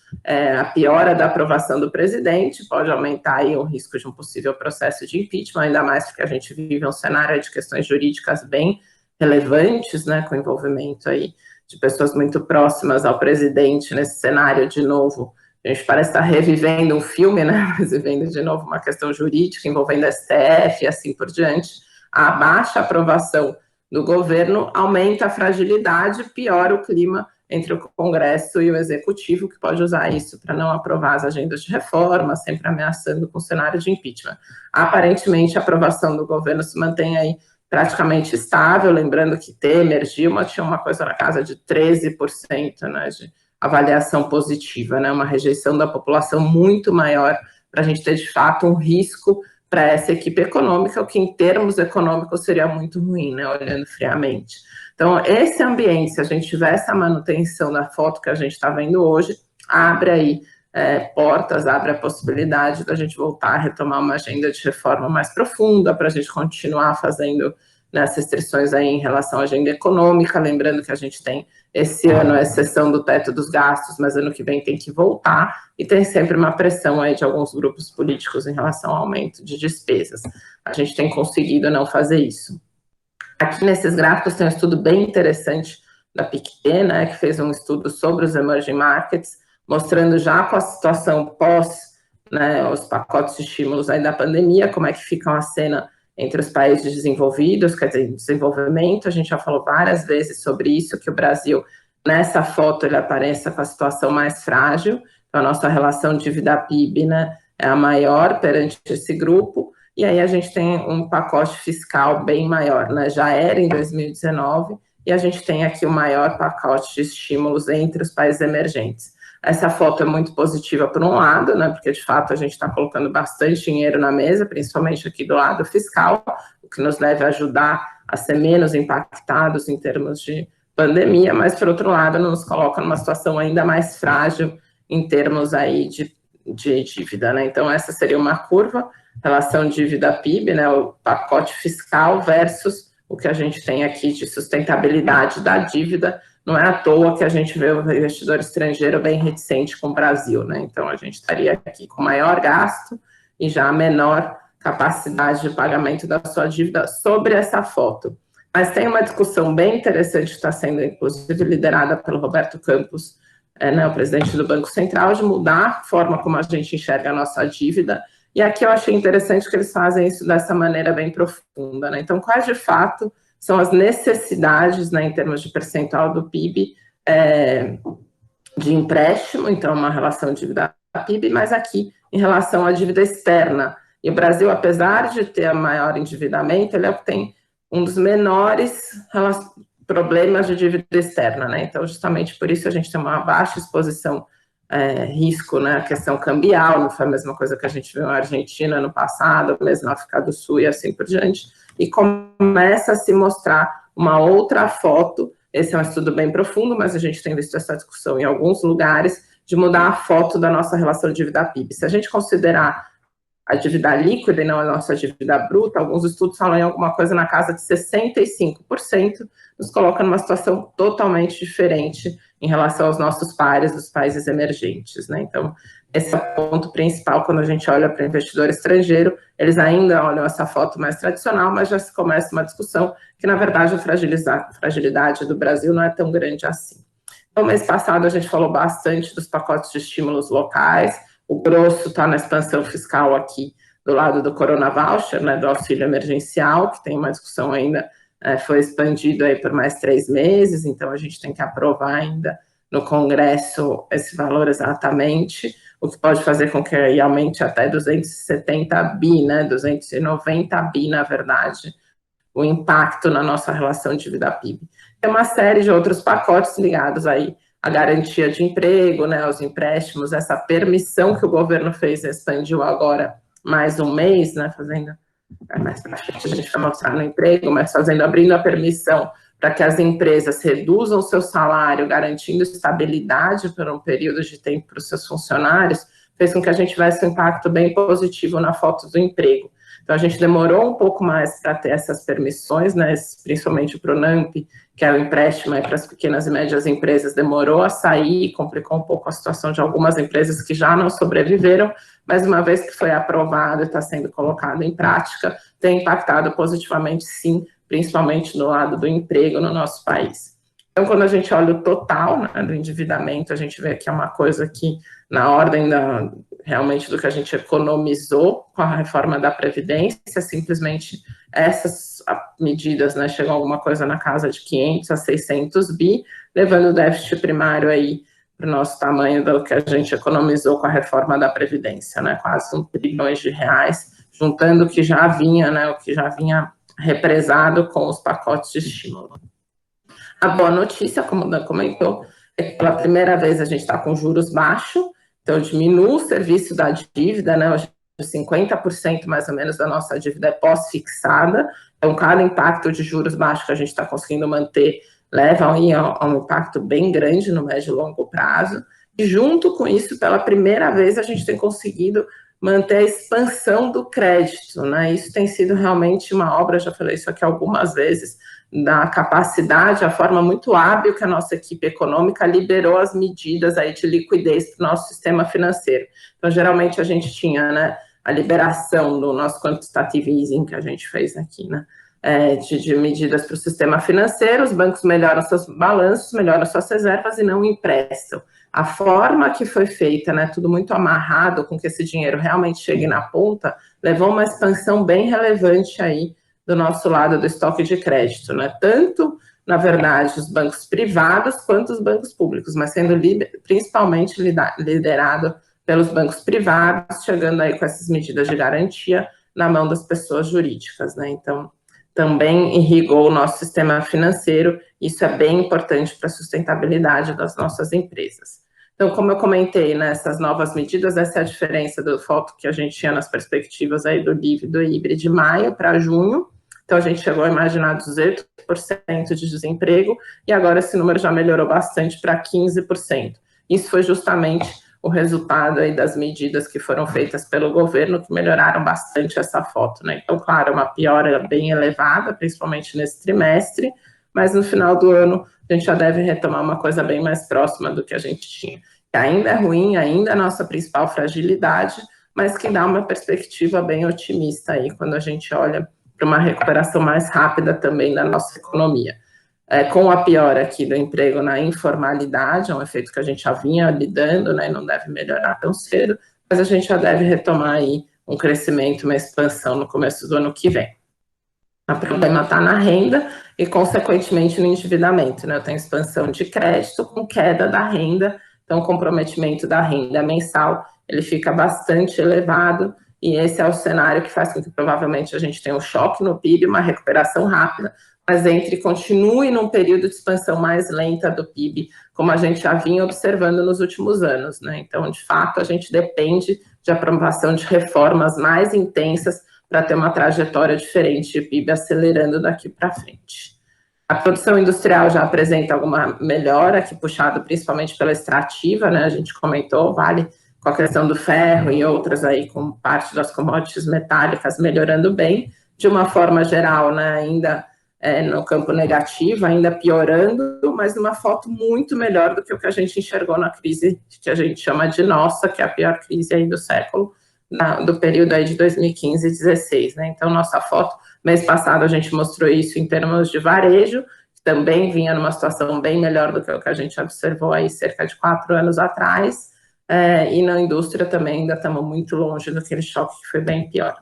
a piora da aprovação do presidente pode aumentar aí o risco de um possível processo de impeachment, ainda mais porque a gente vive um cenário de questões jurídicas bem relevantes, né, com envolvimento aí de pessoas muito próximas ao presidente nesse cenário de novo. A gente parece estar revivendo um filme, né, mas vivendo de novo uma questão jurídica envolvendo STF e assim por diante. A baixa aprovação do governo aumenta a fragilidade, piora o clima entre o Congresso e o Executivo, que pode usar isso para não aprovar as agendas de reforma, sempre ameaçando com o cenário de impeachment. Aparentemente, a aprovação do governo se mantém aí praticamente estável, lembrando que Temer, Dilma tinha uma coisa na casa de 13%, né, de avaliação positiva, né, uma rejeição da população muito maior para a gente ter, de fato, um risco para essa equipe econômica, o que em termos econômicos seria muito ruim, né, olhando friamente. Então, esse ambiente, se a gente tiver essa manutenção da foto que a gente está vendo hoje, abre aí portas, abre a possibilidade da gente voltar a retomar uma agenda de reforma mais profunda, para a gente continuar fazendo, né, as restrições aí em relação à agenda econômica, lembrando que a gente tem esse ano a exceção do teto dos gastos, mas ano que vem tem que voltar, e tem sempre uma pressão aí de alguns grupos políticos em relação ao aumento de despesas. A gente tem conseguido não fazer isso. Aqui nesses gráficos tem um estudo bem interessante da PicT, né, que fez um estudo sobre os emerging markets, mostrando já com a situação pós, né, os pacotes de estímulos aí da pandemia, como é que fica a cena entre os países desenvolvidos, quer dizer, desenvolvimento. A gente já falou várias vezes sobre isso, que o Brasil, nessa foto, ele aparece com a situação mais frágil, então a nossa relação dívida-PIB, né, é a maior perante esse grupo, e aí a gente tem um pacote fiscal bem maior, né, já era em 2019, e a gente tem aqui o maior pacote de estímulos entre os países emergentes. Essa foto é muito positiva por um lado, né, porque de fato a gente está colocando bastante dinheiro na mesa, principalmente aqui do lado fiscal, o que nos deve ajudar a ser menos impactados em termos de pandemia, mas por outro lado nos coloca numa situação ainda mais frágil em termos aí de dívida, né. Então essa seria uma curva, relação dívida-PIB, né, o pacote fiscal versus o que a gente tem aqui de sustentabilidade da dívida. Não é à toa que a gente vê o investidor estrangeiro bem reticente com o Brasil, né? Então, a gente estaria aqui com maior gasto e já menor capacidade de pagamento da sua dívida sobre essa foto. Mas tem uma discussão bem interessante que está sendo, inclusive, liderada pelo Roberto Campos, né, o presidente do Banco Central, de mudar a forma como a gente enxerga a nossa dívida. E aqui eu achei interessante que eles fazem isso dessa maneira bem profunda, né? Então, quais de fato são as necessidades, né, em termos de percentual do PIB, de empréstimo, então uma relação dívida-PIB, mas aqui em relação à dívida externa. E o Brasil, apesar de ter a maior endividamento, ele é o que tem um dos menores problemas de dívida externa, né? Então, justamente por isso a gente tem uma baixa exposição risco, né, a questão cambial, não foi a mesma coisa que a gente viu na Argentina no passado, mesmo na África do Sul e assim por diante, e começa a se mostrar uma outra foto. Esse é um estudo bem profundo, mas a gente tem visto essa discussão em alguns lugares, de mudar a foto da nossa relação dívida-PIB. Se a gente considerar a dívida líquida e não a nossa dívida bruta, alguns estudos falam em alguma coisa na casa de 65%, nos coloca numa situação totalmente diferente em relação aos nossos pares dos países emergentes, né? Então, esse é o ponto principal quando a gente olha para o investidor estrangeiro, eles ainda olham essa foto mais tradicional, mas já se começa uma discussão que, na verdade, a fragilidade do Brasil não é tão grande assim. No mês passado, a gente falou bastante dos pacotes de estímulos locais, o grosso está na expansão fiscal aqui do lado do Corona Voucher, né, do auxílio emergencial, que tem uma discussão ainda, foi expandido aí por mais 3 meses, então a gente tem que aprovar ainda no Congresso esse valor exatamente, o que pode fazer com que aí aumente até 270 bi, né, 290 bi, na verdade, o impacto na nossa relação dívida-PIB. Tem uma série de outros pacotes ligados aí à garantia de emprego, né, aos empréstimos, essa permissão que o governo fez, expandiu agora mais um mês, né, fazendo, mais para frente a gente vai mostrar no emprego, mas abrindo a permissão para que as empresas reduzam o seu salário, garantindo estabilidade por um período de tempo para os seus funcionários, fez com que a gente tivesse um impacto bem positivo na foto do emprego. Então, a gente demorou um pouco mais para ter essas permissões, né, principalmente para o NAMP, que é o empréstimo para as pequenas e médias empresas, demorou a sair e complicou um pouco a situação de algumas empresas que já não sobreviveram, mas uma vez que foi aprovado e está sendo colocado em prática, tem impactado positivamente, sim, principalmente no lado do emprego no nosso país. Então, quando a gente olha o total, né, do endividamento, a gente vê que é uma coisa que, na ordem realmente do que a gente economizou com a reforma da Previdência, simplesmente essas medidas, né, chegam a alguma coisa na casa de 500 a 600 bi, levando o déficit primário aí para o nosso tamanho do que a gente economizou com a reforma da Previdência, né, quase 1 trilhão de reais, juntando o que já vinha, né, o que já vinha represado com os pacotes de estímulo. A boa notícia, como o Dan comentou, é que pela primeira vez a gente está com juros baixos, então diminui o serviço da dívida, né? Hoje 50% mais ou menos da nossa dívida é pós-fixada, então cada impacto de juros baixos que a gente está conseguindo manter leva aí a um impacto bem grande no médio e longo prazo, e junto com isso, pela primeira vez, a gente tem conseguido manter a expansão do crédito, né? Isso tem sido realmente uma obra, já falei isso aqui algumas vezes, da capacidade, a forma muito hábil que a nossa equipe econômica liberou as medidas aí de liquidez para o nosso sistema financeiro. Então, geralmente, a gente tinha, né, a liberação do nosso quantitative easing que a gente fez aqui, né, de medidas para o sistema financeiro, os bancos melhoram seus balanços, melhoram suas reservas e não emprestam. A forma que foi feita, né, tudo muito amarrado com que esse dinheiro realmente chegue na ponta, levou uma expansão bem relevante aí do nosso lado do estoque de crédito, né? Tanto, na verdade, os bancos privados quanto os bancos públicos, mas sendo principalmente liderado pelos bancos privados, chegando aí com essas medidas de garantia na mão das pessoas jurídicas, né? Então, também irrigou o nosso sistema financeiro, isso é bem importante para a sustentabilidade das nossas empresas. Então, como eu comentei, né, essas novas medidas, essa é a diferença do foto que a gente tinha nas perspectivas aí do LIV e do IBRE de maio para junho. Então, a gente chegou a imaginar 18% de desemprego e agora esse número já melhorou bastante para 15%. Isso foi justamente o resultado aí das medidas que foram feitas pelo governo, que melhoraram bastante essa foto, né? Então, claro, uma piora bem elevada, principalmente nesse trimestre, mas no final do ano a gente já deve retomar uma coisa bem mais próxima do que a gente tinha. Que ainda é ruim, ainda é a nossa principal fragilidade, mas que dá uma perspectiva bem otimista aí quando a gente olha para uma recuperação mais rápida também da nossa economia. Com a piora aqui do emprego na informalidade, é um efeito que a gente já vinha lidando, né, e não deve melhorar tão cedo, mas a gente já deve retomar aí um crescimento, uma expansão no começo do ano que vem. O problema está na renda e, consequentemente, no endividamento, né? Eu tenho expansão de crédito com queda da renda, então o comprometimento da renda mensal, ele fica bastante elevado, e esse é o cenário que faz com que provavelmente a gente tenha um choque no PIB, uma recuperação rápida, mas continue num período de expansão mais lenta do PIB, como a gente já vinha observando nos últimos anos, né? Então, de fato, a gente depende de aprovação de reformas mais intensas para ter uma trajetória diferente de PIB acelerando daqui para frente. A produção industrial já apresenta alguma melhora, aqui puxado principalmente pela extrativa, né? A gente comentou, Vale com a questão do ferro e outras aí, com parte das commodities metálicas melhorando bem, de uma forma geral, né, ainda no campo negativo, ainda piorando, mas numa foto muito melhor do que o que a gente enxergou na crise que a gente chama de nossa, que é a pior crise aí do século, do período aí de 2015 e 2016, né? Então, nossa foto, mês passado a gente mostrou isso em termos de varejo, que também vinha numa situação bem melhor do que o que a gente observou aí cerca de 4 anos atrás, e na indústria também ainda estamos muito longe daquele choque que foi bem pior.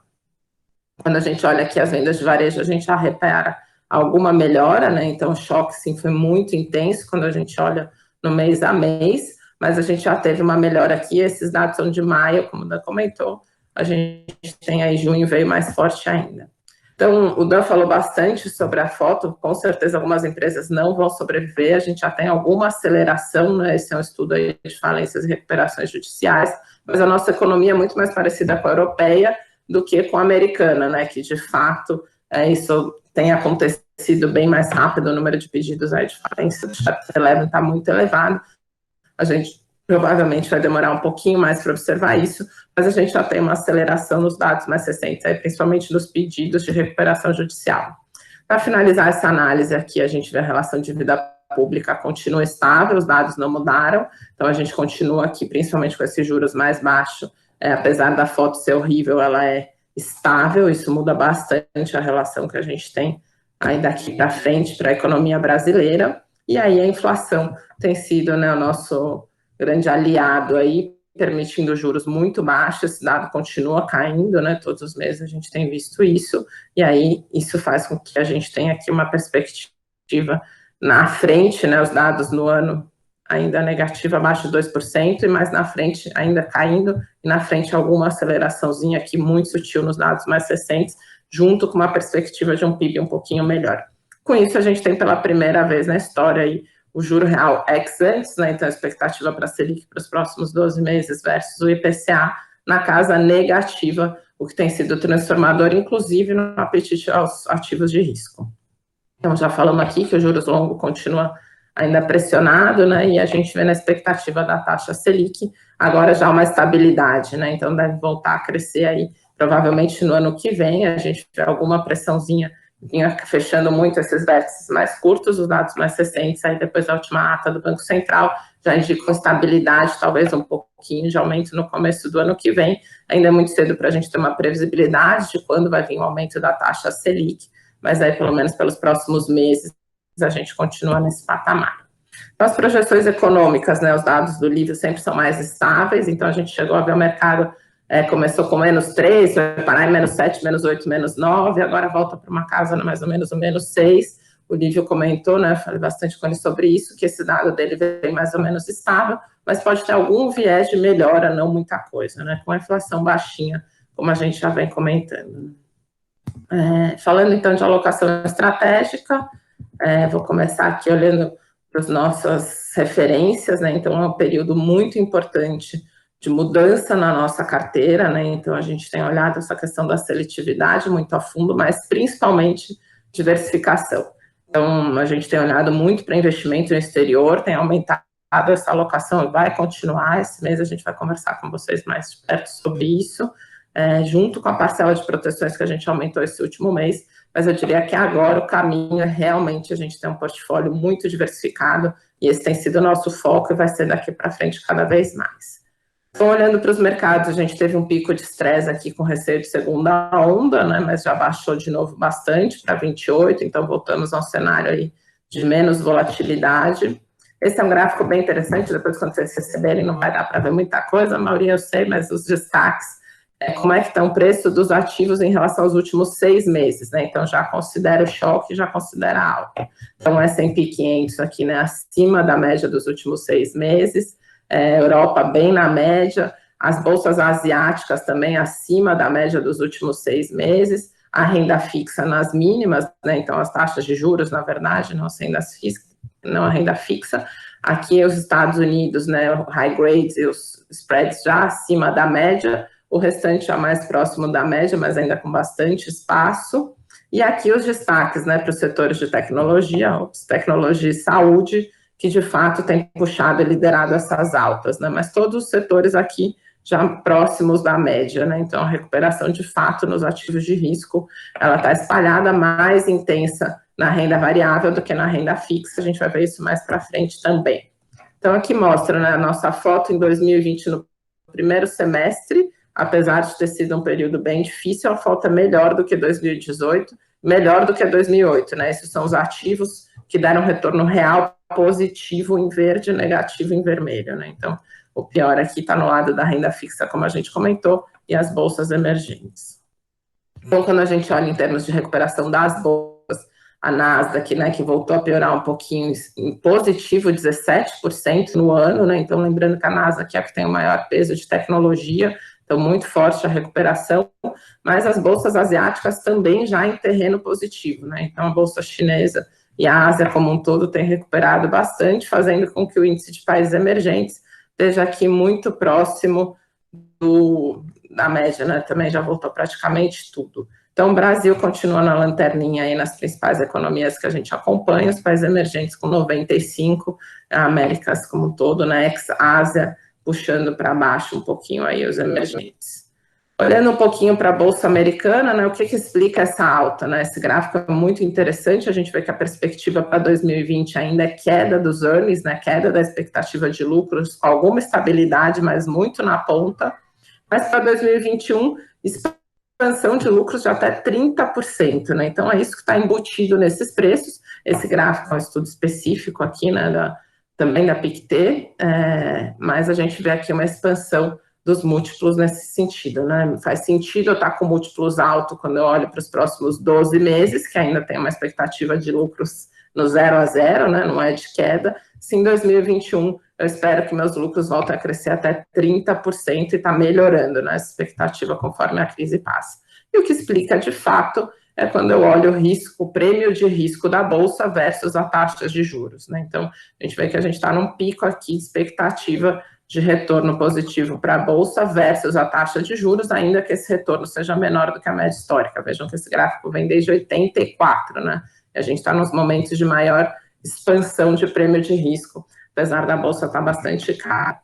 Quando a gente olha aqui as vendas de varejo, a gente já repara alguma melhora, né? Então, o choque, sim, foi muito intenso quando a gente olha no mês a mês, mas a gente já teve uma melhora aqui. Esses dados são de maio, como o Dan comentou, a gente tem aí junho, veio mais forte ainda. Então, o Dan falou bastante sobre a foto, com certeza algumas empresas não vão sobreviver, a gente já tem alguma aceleração, né? Esse é um estudo aí de falências e recuperações judiciais, mas a nossa economia é muito mais parecida com a europeia do que com a americana, né? Que de fato isso tem acontecido bem mais rápido, o número de pedidos aí de falência do Chapter 11 está muito elevado. A gente provavelmente vai demorar um pouquinho mais para observar isso, mas a gente já tem uma aceleração nos dados mais recentes, aí, principalmente nos pedidos de recuperação judicial. Para finalizar essa análise aqui, a gente vê a relação de dívida pública continua estável, os dados não mudaram, então a gente continua aqui, principalmente com esses juros mais baixos, apesar da foto ser horrível, ela é estável, isso muda bastante a relação que a gente tem aí daqui para frente para a economia brasileira, e aí a inflação tem sido, né, o nosso grande aliado aí, permitindo juros muito baixos, esse dado continua caindo, né, todos os meses a gente tem visto isso, e aí isso faz com que a gente tenha aqui uma perspectiva na frente, né, os dados no ano ainda negativa, abaixo de 2%, e mais na frente ainda caindo, e na frente alguma aceleraçãozinha aqui muito sutil nos dados mais recentes, junto com uma perspectiva de um PIB um pouquinho melhor. Com isso, a gente tem pela primeira vez na história aí o juro real ex-antes, né, então a expectativa para a Selic para os próximos 12 meses versus o IPCA na casa negativa, o que tem sido transformador, inclusive no apetite aos ativos de risco. Então, já falamos aqui que o juros longo continua ainda pressionado, né, e a gente vê na expectativa da taxa Selic agora já uma estabilidade, né, então deve voltar a crescer aí, provavelmente no ano que vem, a gente vê alguma pressãozinha, vinha fechando muito esses vértices mais curtos, os dados mais recentes, aí depois da última ata do Banco Central, já indicam estabilidade, talvez um pouquinho de aumento no começo do ano que vem, ainda é muito cedo para a gente ter uma previsibilidade de quando vai vir o aumento da taxa Selic, mas aí pelo menos pelos próximos meses a gente continua nesse patamar. Então, as projeções econômicas, né, os dados do livro sempre são mais estáveis, então a gente chegou a ver o mercado, começou com -3, vai parar em -7, -8, -9, agora volta para uma casa mais ou menos o -6, o Lívio comentou, né, falei bastante com ele sobre isso, que esse dado dele vem mais ou menos estável, mas pode ter algum viés de melhora, não muita coisa, né, com a inflação baixinha, como a gente já vem comentando. Falando então de alocação estratégica, vou começar aqui olhando para as nossas referências, né? Então é um período muito importante de mudança na nossa carteira, né? Então a gente tem olhado essa questão da seletividade muito a fundo, mas principalmente diversificação. Então a gente tem olhado muito para investimento no exterior, tem aumentado essa alocação e vai continuar. Esse mês a gente vai conversar com vocês mais de perto sobre isso. Junto com a parcela de proteções que a gente aumentou esse último mês, mas eu diria que agora o caminho é realmente a gente ter um portfólio muito diversificado, e esse tem sido o nosso foco e vai ser daqui para frente cada vez mais. Então, olhando para os mercados, a gente teve um pico de estresse aqui com receio de segunda onda, né, mas já baixou de novo bastante para 28, então voltamos a um cenário aí de menos volatilidade. Esse é um gráfico bem interessante, depois quando vocês receberem não vai dar para ver muita coisa, a maioria eu sei, mas os destaques, como é que está o preço dos ativos em relação aos últimos 6 meses, né? Então, já considera o choque, já considera alta. Então, o S&P 500 aqui, né, acima da média dos últimos 6 meses, Europa bem na média, as bolsas asiáticas também acima da média dos últimos 6 meses, a renda fixa nas mínimas, né? Então, as taxas de juros, na verdade, não a renda fixa. Aqui, os Estados Unidos, né, o high grades e os spreads já acima da média, o restante já mais próximo da média, mas ainda com bastante espaço. E aqui os destaques, né, para os setores de tecnologia e saúde, que de fato tem puxado e liderado essas altas, né, mas todos os setores aqui já próximos da média, né? Então, a recuperação, de fato, nos ativos de risco, ela está espalhada, mais intensa na renda variável do que na renda fixa, a gente vai ver isso mais para frente também. Então, aqui mostra, né, a nossa foto em 2020, no primeiro semestre, apesar de ter sido um período bem difícil, a foto é melhor do que 2018, melhor do que 2008, né? Esses são os ativos que deram retorno real positivo em verde, negativo em vermelho, né? Então, o pior aqui está no lado da renda fixa, como a gente comentou, e as bolsas emergentes. Então, quando a gente olha em termos de recuperação das bolsas, a Nasdaq, né, que voltou a piorar um pouquinho, em positivo 17% no ano, né? Então, lembrando que a Nasdaq é a que tem o maior peso de tecnologia, então muito forte a recuperação, mas as bolsas asiáticas também já em terreno positivo, né? Então, a bolsa chinesa e a Ásia como um todo tem recuperado bastante, fazendo com que o índice de países emergentes esteja aqui muito próximo da média, né? Também já voltou praticamente tudo. Então, o Brasil continua na lanterninha aí nas principais economias que a gente acompanha, os países emergentes com 95, a Américas como um todo, né? Ex-Ásia, puxando para baixo um pouquinho aí os emergentes. Olhando um pouquinho para a Bolsa Americana, né, o que explica essa alta, né? Esse gráfico é muito interessante, a gente vê que a perspectiva para 2020 ainda é queda dos earnings, né, queda da expectativa de lucros, com alguma estabilidade, mas muito na ponta, mas para 2021, expansão de lucros de até 30%, né? Então, é isso que está embutido nesses preços. Esse gráfico é um estudo específico aqui, né, também da PICT, mas a gente vê aqui uma expansão dos múltiplos nesse sentido, né? Faz sentido eu estar com múltiplos altos quando eu olho para os próximos 12 meses, que ainda tem uma expectativa de lucros no 0 a 0, né? Não é de queda. Se em 2021 eu espero que meus lucros voltem a crescer até 30% e está melhorando, né? Essa expectativa conforme a crise passa. E o que explica, de fato, é quando eu olho o risco, o prêmio de risco da Bolsa versus a taxa de juros, né? Então, a gente vê que a gente está num pico aqui de expectativa de retorno positivo para a Bolsa versus a taxa de juros, ainda que esse retorno seja menor do que a média histórica. Vejam que esse gráfico vem desde 84, né? E a gente está nos momentos de maior expansão de prêmio de risco, apesar da Bolsa estar bastante cara.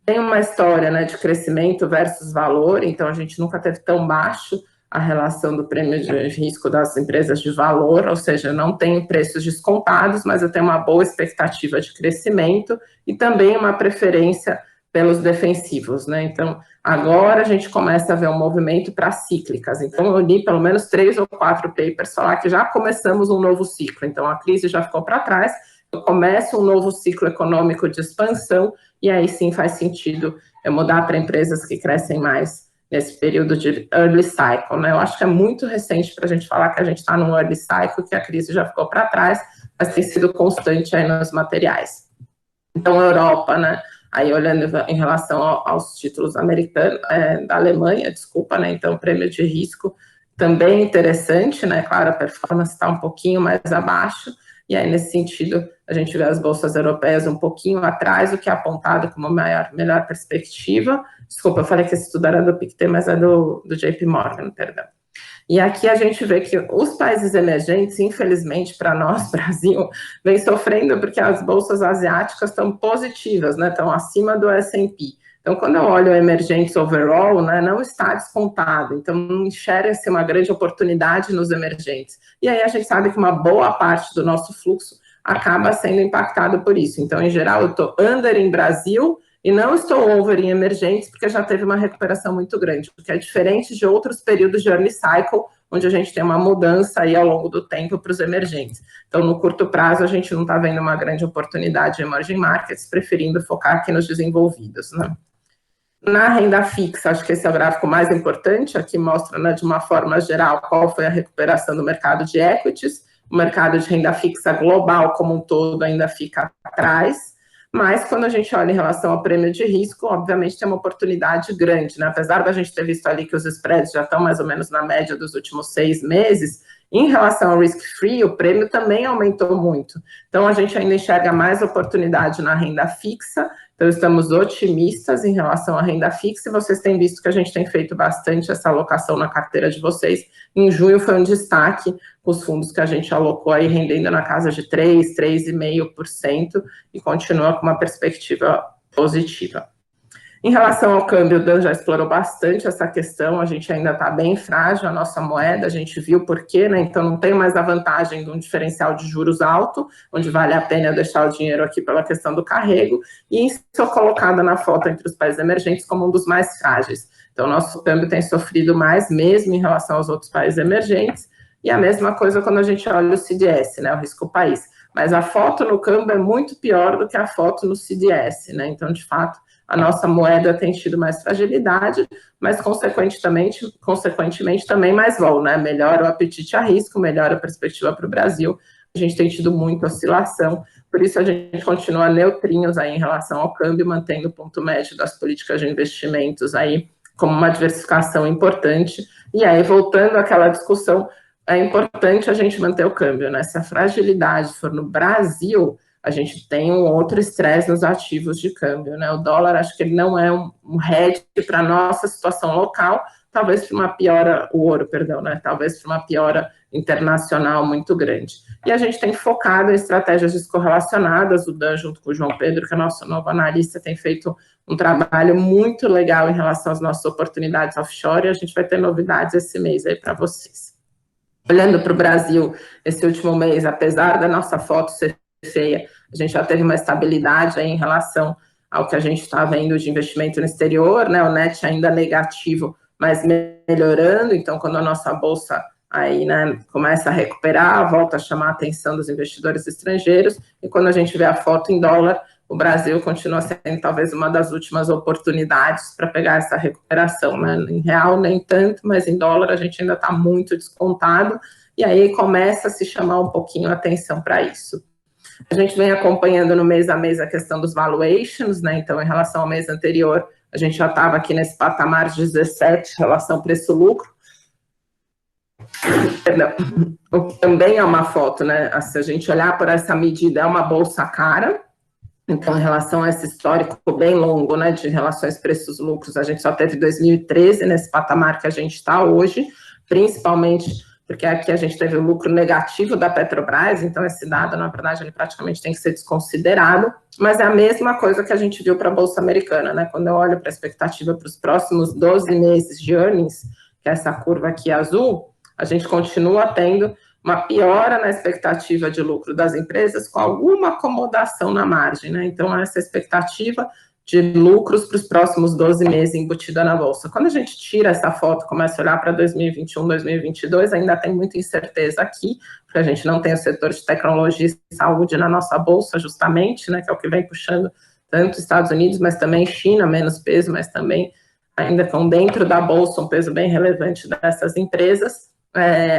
Tem uma história, né, de crescimento versus valor, então a gente nunca teve tão baixo a relação do prêmio de risco das empresas de valor, ou seja, não tenho preços descontados, mas eu tenho uma boa expectativa de crescimento e também uma preferência pelos defensivos, né? Então, agora a gente começa a ver um movimento para cíclicas. Então, eu li pelo menos 3 ou 4 papers falar que já começamos um novo ciclo. Então, a crise já ficou para trás, eu começo um novo ciclo econômico de expansão e aí sim faz sentido eu mudar para empresas que crescem mais nesse período de early cycle, né? Eu acho que é muito recente para a gente falar que a gente está num early cycle, que a crise já ficou para trás, mas tem sido constante aí nos materiais. Então, a Europa, né? Aí, olhando em relação aos títulos americanos, da Alemanha, desculpa, né? Então, prêmio de risco também interessante, né? Claro, a performance está um pouquinho mais abaixo, e aí, nesse sentido, a gente vê as bolsas europeias um pouquinho atrás, o que é apontado como melhor perspectiva. Desculpa, eu falei que esse estudo era do PICT, mas é do JP Morgan, perdão. E aqui a gente vê que os países emergentes, infelizmente, para nós, Brasil, vem sofrendo porque as bolsas asiáticas estão positivas, né? Estão acima do S&P. Então, quando eu olho emergentes overall, né, não está descontado. Então, não enxerga-se uma grande oportunidade nos emergentes. E aí a gente sabe que uma boa parte do nosso fluxo acaba sendo impactado por isso. Então, em geral, eu estou under em Brasil e não estou over em emergentes porque já teve uma recuperação muito grande, porque é diferente de outros períodos de early cycle, onde a gente tem uma mudança aí ao longo do tempo para os emergentes. Então, no curto prazo, a gente não está vendo uma grande oportunidade em emerging markets, preferindo focar aqui nos desenvolvidos, né? Na renda fixa, acho que esse é o gráfico mais importante, aqui mostra, né, de uma forma geral, qual foi a recuperação do mercado de equities. O mercado de renda fixa global como um todo ainda fica atrás, mas quando a gente olha em relação ao prêmio de risco, obviamente tem uma oportunidade grande, né? Apesar da gente ter visto ali que os spreads já estão mais ou menos na média dos últimos 6 meses, em relação ao risk-free, o prêmio também aumentou muito. Então, a gente ainda enxerga mais oportunidade na renda fixa. Então, estamos otimistas em relação à renda fixa e vocês têm visto que a gente tem feito bastante essa alocação na carteira de vocês. Em junho foi um destaque, os fundos que a gente alocou aí rendendo na casa de 3,5% e continua com uma perspectiva positiva. Em relação ao câmbio, o Dan já explorou bastante essa questão, a gente ainda está bem frágil, a nossa moeda, a gente viu por quê, né? Então não tem mais a vantagem de um diferencial de juros alto, onde vale a pena eu deixar o dinheiro aqui pela questão do carrego, e sou colocada na foto entre os países emergentes como um dos mais frágeis. Então, o nosso câmbio tem sofrido mais, mesmo em relação aos outros países emergentes, e a mesma coisa quando a gente olha o CDS, né, o risco país. Mas a foto no câmbio é muito pior do que a foto no CDS, né? Então, de fato, a nossa moeda tem tido mais fragilidade, mas consequentemente também mais vol, né? Melhora o apetite a risco, melhora a perspectiva para o Brasil. A gente tem tido muita oscilação, por isso a gente continua neutrinhos aí em relação ao câmbio, mantendo o ponto médio das políticas de investimentos aí como uma diversificação importante. E aí, voltando àquela discussão, é importante a gente manter o câmbio, né? Se a fragilidade for no Brasil, a gente tem um outro estresse nos ativos de câmbio, né? O dólar, acho que ele não é um hedge para a nossa situação local, talvez para uma piora, o ouro, perdão, né? Talvez para uma piora internacional muito grande. E a gente tem focado em estratégias descorrelacionadas, o Dan, junto com o João Pedro, que é nosso novo analista, tem feito um trabalho muito legal em relação às nossas oportunidades offshore, e a gente vai ter novidades esse mês aí para vocês. Olhando para o Brasil, esse último mês, apesar da nossa foto ser feia, a gente já teve uma estabilidade aí em relação ao que a gente está vendo de investimento no exterior, né? O net ainda negativo, mas melhorando. Então, quando a nossa bolsa aí, né, começa a recuperar, volta a chamar a atenção dos investidores estrangeiros, e quando a gente vê a foto em dólar, o Brasil continua sendo talvez uma das últimas oportunidades para pegar essa recuperação, né? Em real nem tanto, mas em dólar a gente ainda está muito descontado, e aí começa a se chamar um pouquinho a atenção para isso. A gente vem acompanhando no mês a mês a questão dos valuations, né? Então, em relação ao mês anterior, a gente já estava aqui nesse patamar de 17, relação preço-lucro. O que também é uma foto, né? Se a gente olhar por essa medida, é uma bolsa cara. Então, em relação a esse histórico bem longo, né, de relações preços-lucros, a gente só teve 2013 nesse patamar que a gente está hoje, principalmente porque aqui a gente teve o lucro negativo da Petrobras, então esse dado, na verdade, ele praticamente tem que ser desconsiderado, mas é a mesma coisa que a gente viu para a Bolsa Americana, né? Quando eu olho para a expectativa para os próximos 12 meses de earnings, que é essa curva aqui azul, a gente continua tendo uma piora na expectativa de lucro das empresas com alguma acomodação na margem, né? Então, essa expectativa de lucros para os próximos 12 meses embutida na Bolsa. Quando a gente tira essa foto e começa a olhar para 2021, 2022, ainda tem muita incerteza aqui, porque a gente não tem o setor de tecnologia e saúde na nossa Bolsa, justamente, né, que é o que vem puxando tanto Estados Unidos, mas também China, menos peso, mas também ainda estão dentro da Bolsa, um peso bem relevante dessas empresas.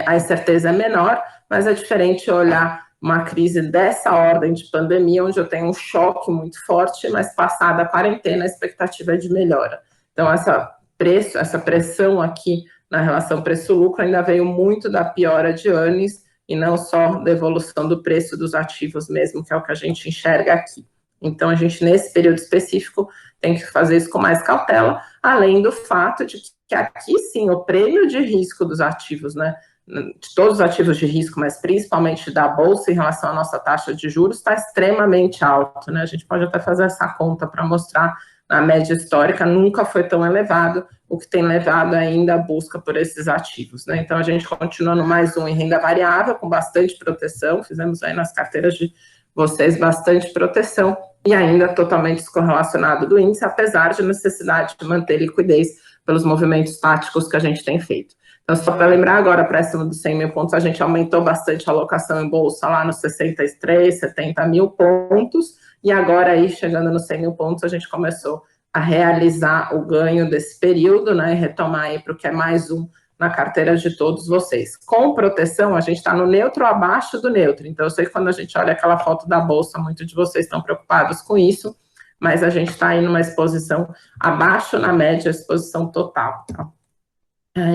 A incerteza é menor, mas é diferente olhar uma crise dessa ordem de pandemia, onde eu tenho um choque muito forte, mas passada a quarentena, a expectativa é de melhora. Então, essa pressão aqui na relação preço-lucro ainda veio muito da piora de earnings e não só da evolução do preço dos ativos mesmo, que é o que a gente enxerga aqui. Então, a gente, nesse período específico, tem que fazer isso com mais cautela, além do fato de que aqui, sim, o prêmio de risco dos ativos, né, de todos os ativos de risco, mas principalmente da Bolsa em relação à nossa taxa de juros, está extremamente alto, né? A gente pode até fazer essa conta para mostrar na média histórica, nunca foi tão elevado, o que tem levado ainda a busca por esses ativos, né? Então, a gente continua no mais um em renda variável, com bastante proteção, fizemos aí nas carteiras de vocês bastante proteção, e ainda totalmente descorrelacionado do índice, apesar de necessidade de manter liquidez pelos movimentos táticos que a gente tem feito. Então, só para lembrar agora, para cima dos 100 mil pontos, a gente aumentou bastante a alocação em bolsa lá nos 63, 70 mil pontos, e agora aí, chegando nos 100 mil pontos, a gente começou a realizar o ganho desse período, né, e retomar aí para o que é mais um na carteira de todos vocês. Com proteção, a gente está no neutro ou abaixo do neutro, então eu sei que quando a gente olha aquela foto da bolsa, muitos de vocês estão preocupados com isso, mas a gente está aí numa exposição abaixo na média, exposição total, tá?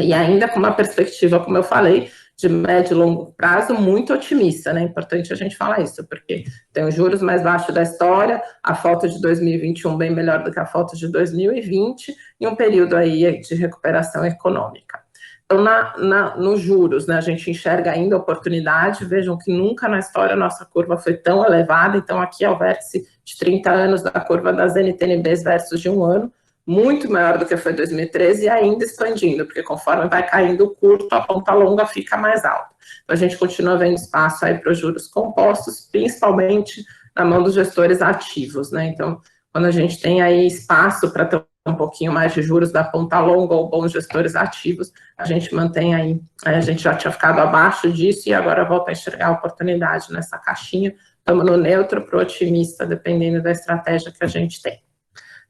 E ainda com uma perspectiva, como eu falei, de médio e longo prazo muito otimista, né? É importante a gente falar isso, porque tem os juros mais baixos da história, a foto de 2021 bem melhor do que a foto de 2020, e um período aí de recuperação econômica. Então, nos juros, né, a gente enxerga ainda oportunidade, vejam que nunca na história a nossa curva foi tão elevada, então aqui é o vértice de 30 anos da curva das NTNBs versus de um ano, muito maior do que foi 2013 e ainda expandindo, porque conforme vai caindo o curto, a ponta longa fica mais alta. Então, a gente continua vendo espaço aí para os juros compostos, principalmente na mão dos gestores ativos, né? Então, quando a gente tem aí espaço para ter um pouquinho mais de juros da ponta longa ou bons gestores ativos, a gente mantém aí, a gente já tinha ficado abaixo disso e agora volta a enxergar a oportunidade nessa caixinha. Estamos no neutro para o otimista, dependendo da estratégia que a gente tem.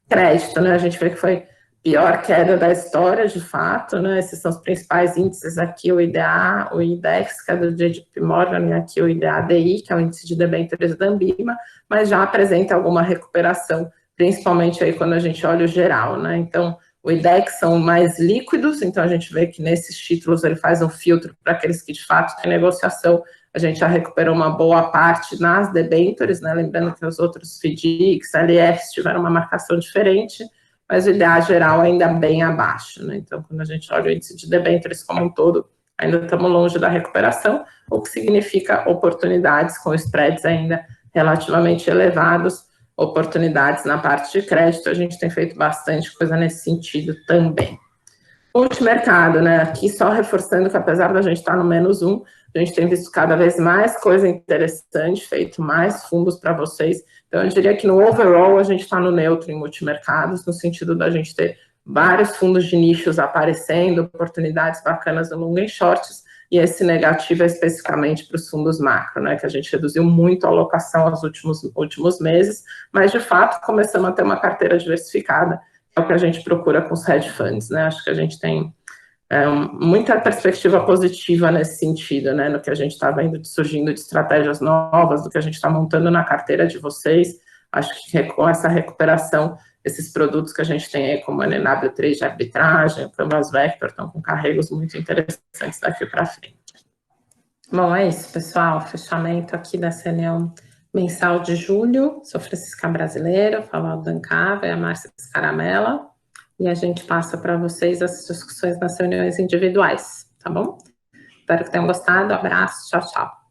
Crédito, né? A gente vê que foi a pior queda da história, de fato, né? Esses são os principais índices aqui, o IDA, o IDEX, que é do JP Morgan, e aqui o IDA-DI, que é o índice de debêntures da Ambima, mas já apresenta alguma recuperação, principalmente aí quando a gente olha o geral, né? Então, o IDEX são mais líquidos, então a gente vê que nesses títulos ele faz um filtro para aqueles que de fato têm negociação. A gente já recuperou uma boa parte nas debêntures, né? Lembrando que os outros FDICs, LFs tiveram uma marcação diferente, mas o IDA geral ainda bem abaixo, né? Então, quando a gente olha o índice de debêntures como um todo, ainda estamos longe da recuperação, o que significa oportunidades com spreads ainda relativamente elevados, oportunidades na parte de crédito. A gente tem feito bastante coisa nesse sentido também. Multimercado, né? Aqui só reforçando que apesar da gente estar no -1, a gente tem visto cada vez mais coisa interessante, feito mais fundos para vocês. Então, eu diria que no overall a gente está no neutro em multimercados, no sentido da gente ter vários fundos de nichos aparecendo, oportunidades bacanas no long e shorts, e esse negativo é especificamente para os fundos macro, né? Que a gente reduziu muito a alocação nos últimos meses, mas de fato começamos a ter uma carteira diversificada, é o que a gente procura com os hedge funds, né? Acho que a gente tem muita perspectiva positiva nesse sentido, né? No que a gente está vendo surgindo de estratégias novas, do que a gente está montando na carteira de vocês. Acho que com essa recuperação, esses produtos que a gente tem aí, como a NW3 de arbitragem, o Canvas Vector, estão com carregos muito interessantes daqui para frente. Bom, é isso, pessoal. Fechamento aqui da reunião mensal de julho. Sou Francisca Brasileiro, falo a Dan Cava e a Márcia Scaramella, e a gente passa para vocês as discussões nas reuniões individuais, tá bom? Espero que tenham gostado. Abraço, tchau, tchau.